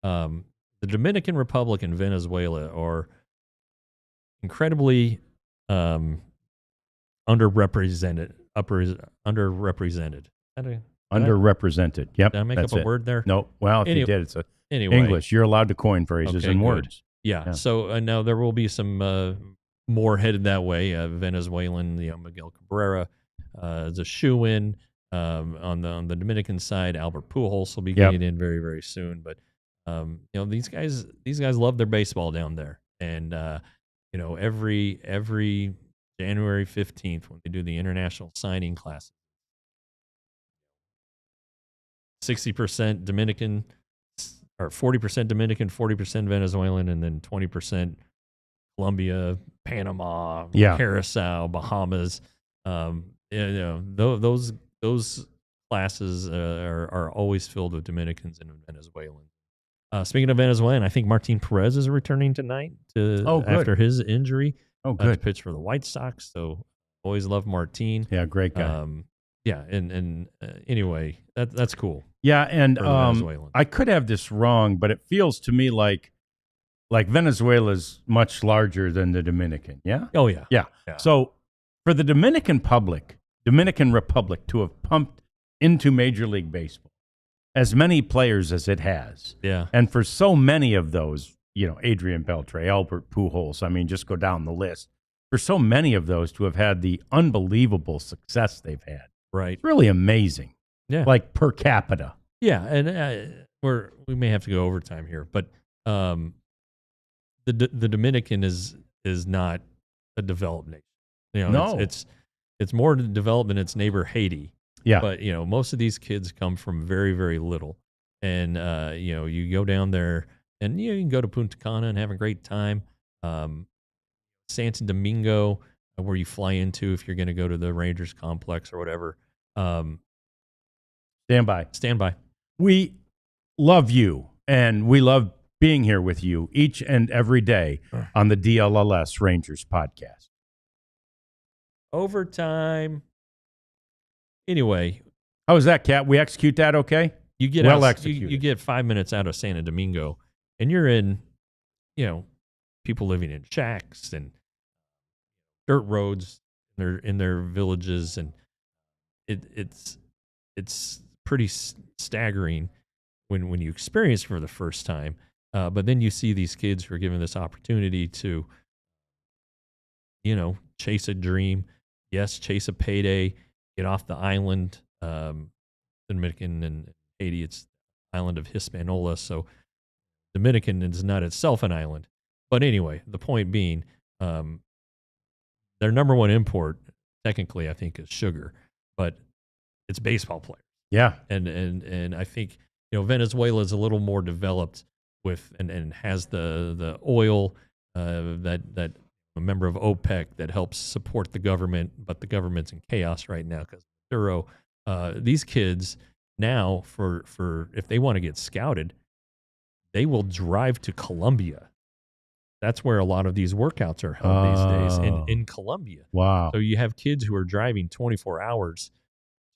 the Dominican Republic and Venezuela are incredibly underrepresented. Underrepresented. Underrepresented. Yep. Did I make up a word there? No. Well, if you did, it's English. You're allowed to coin phrases and words. Yeah. So now there will be some more headed that way. Venezuelan, Miguel Cabrera is a shoe-in. On the Dominican side, Albert Pujols will be getting in very, very soon. But these guys love their baseball down there, and every January 15th when they do the international signing classes, 60% Dominican or 40% Dominican, 40% Venezuelan, and then 20% Colombia, Panama, Curacao, Bahamas. Those classes are always filled with Dominicans and Venezuelans. Speaking of Venezuelan, I think Martin Perez is returning tonight after his injury. To pitch for the White Sox. So always love Martin. Yeah, great guy. Anyway, that's cool. Yeah, and I could have this wrong, but it feels to me like Venezuela's much larger than the Dominican. Yeah. Oh yeah. Yeah. So for the Dominican Republic to have pumped into Major League Baseball as many players as it has, and for so many of those, Adrian Beltre, Albert Pujols, I mean, just go down the list. For so many of those to have had the unbelievable success they've had, right? It's really amazing. Yeah, like per capita. Yeah, and we may have to go overtime here, but the Dominican is not a developed nation. No, it's more developed than its neighbor Haiti. Yeah, but most of these kids come from very, very little, and you go down there and you can go to Punta Cana and have a great time. Santo Domingo, where you fly into if you're going to go to the Rangers complex or whatever. Stand by. We love you, and we love being here with you each and every day on the DLLS Rangers podcast. Overtime. Anyway. How was that, Kat? We execute that okay? You get executed. You get 5 minutes out of Santo Domingo, and you're in, people living in shacks and dirt roads in their villages, and it's pretty staggering when you experience it for the first time. But then you see these kids who are given this opportunity to, chase a dream, chase a payday, get off the island, Dominican and Haiti. It's island of Hispaniola, so Dominican is not itself an island. But anyway, the point being, their number one import, technically, I think, is sugar, but it's baseball players. Yeah. And I think, Venezuela is a little more developed with and has the oil that a member of OPEC that helps support the government, but the government's in chaos right now because Maduro. These kids now, for if they want to get scouted, they will drive to Colombia. That's where a lot of these workouts are held these days, in Colombia. Wow. So you have kids who are driving 24 hours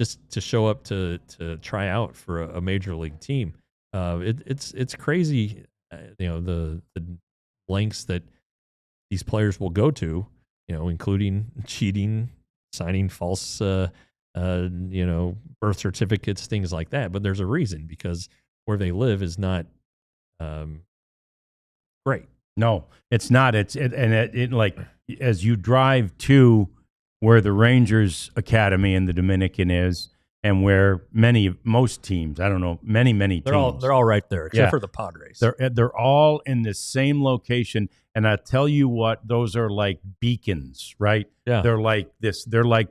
just to show up to try out for a major league team. It's crazy, the lengths that these players will go to, including cheating, signing false, birth certificates, things like that. But there's a reason, because where they live is not great. No, it's not. It like, as you drive to where the Rangers Academy in the Dominican is, and where most teams, I don't know, many teams. They're all right there, except for the Padres. They're all in the same location, and I tell you what, those are like beacons, right? Yeah. They're like this. They're like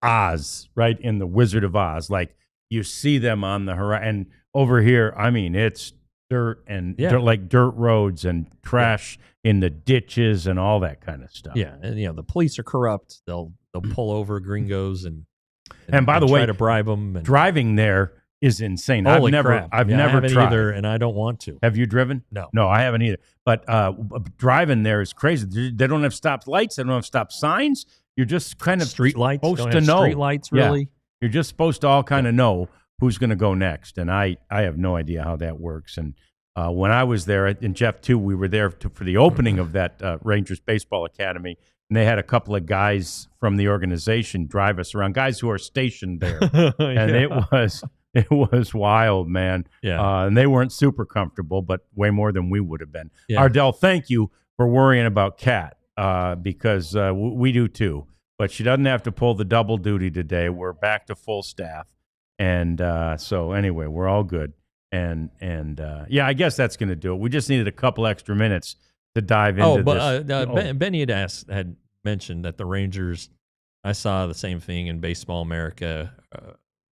Oz, right? In the Wizard of Oz, like you see them on the horizon. And over here, I mean, it's dirt and dirt roads and trash in the ditches and all that kind of stuff. Yeah, and the police are corrupt. They'll pull over gringos and by the way, try to bribe them. Driving there is insane. Holy I've crap. never tried either, and I don't want to. Have you driven? No, I haven't either. But driving there is crazy. They don't have stop lights. They don't have stop signs. You're just kind of street lights. Supposed to know. Street lights, really. Yeah. You're just supposed to all kind of know who's going to go next. And I have no idea how that works. And when I was there, and Jeff too, we were there for the opening of that Rangers Baseball Academy, and they had a couple of guys from the organization drive us around, guys who are stationed there, and it was wild, man. Yeah, and they weren't super comfortable, but way more than we would have been. Yeah. Ardell, thank you for worrying about Kat, because we do too. But she doesn't have to pull the double duty today. We're back to full staff, and so anyway, we're all good. And I guess that's going to do it. We just needed a couple extra minutes to dive into this. Benny had mentioned that the Rangers, I saw the same thing in Baseball America,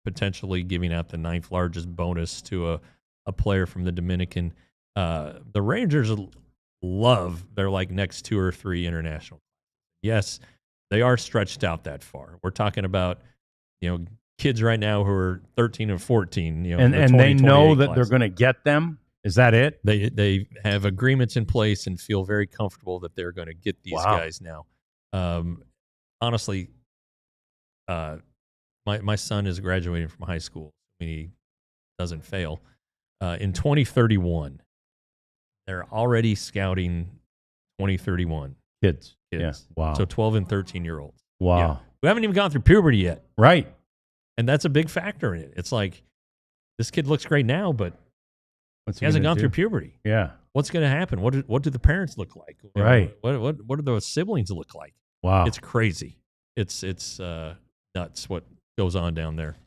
potentially giving out the 9th largest bonus to a player from the Dominican. The Rangers love their next 2 or 3 international. Yes, they are stretched out that far. We're talking about, kids right now who are 13 and 14, and they know that they're going to get them. Is that it? They have agreements in place and feel very comfortable that they're going to get these guys now. Honestly, my son is graduating from high school. He doesn't fail. In 2031, they're already scouting 2031 kids. Yeah. Wow. So 12 and 13-year-olds. Wow. Yeah. We haven't even gone through puberty yet. Right. And that's a big factor in it. It's like, this kid looks great now, but he hasn't gone through puberty. Yeah. What's going to happen? What do the parents look like? Right. What do those siblings look like? Wow. It's crazy. It's nuts what goes on down there.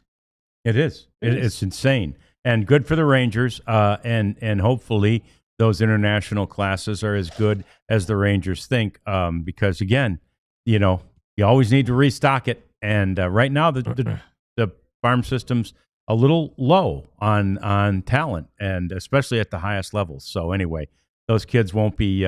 It is. It's insane. And good for the Rangers. And hopefully those international classes are as good as the Rangers think. Because again, you always need to restock it. And right now the farm system's a little low on talent, and especially at the highest levels. So anyway, those kids won't be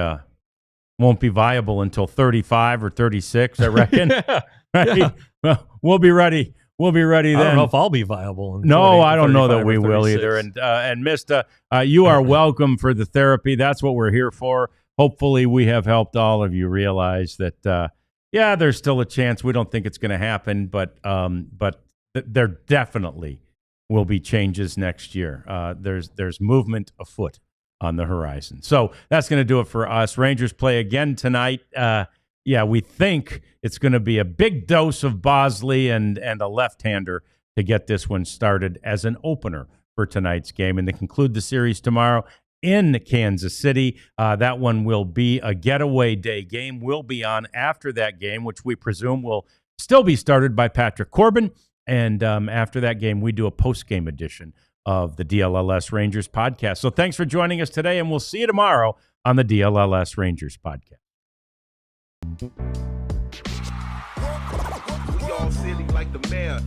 viable until 35 or 36, I reckon. Right? Yeah. Well, we'll be ready. We'll be ready then. I don't know if I'll be viable. No, I don't know that we will either. And Mista, you are welcome for the therapy. That's what we're here for. Hopefully, we have helped all of you realize that. There's still a chance. We don't think it's going to happen, but there definitely will be changes next year. There's movement afoot on the horizon. So that's going to do it for us. Rangers play again tonight. We think it's going to be a big dose of Bosley and a left-hander to get this one started as an opener for tonight's game. And they conclude the series tomorrow in Kansas City. That one will be a getaway day game. We'll be on after that game, which we presume will still be started by Patrick Corbin. And after that game, we do a post-game edition of the DLLS Rangers podcast. So thanks for joining us today, and we'll see you tomorrow on the DLLS Rangers podcast. We all silly like the mayor.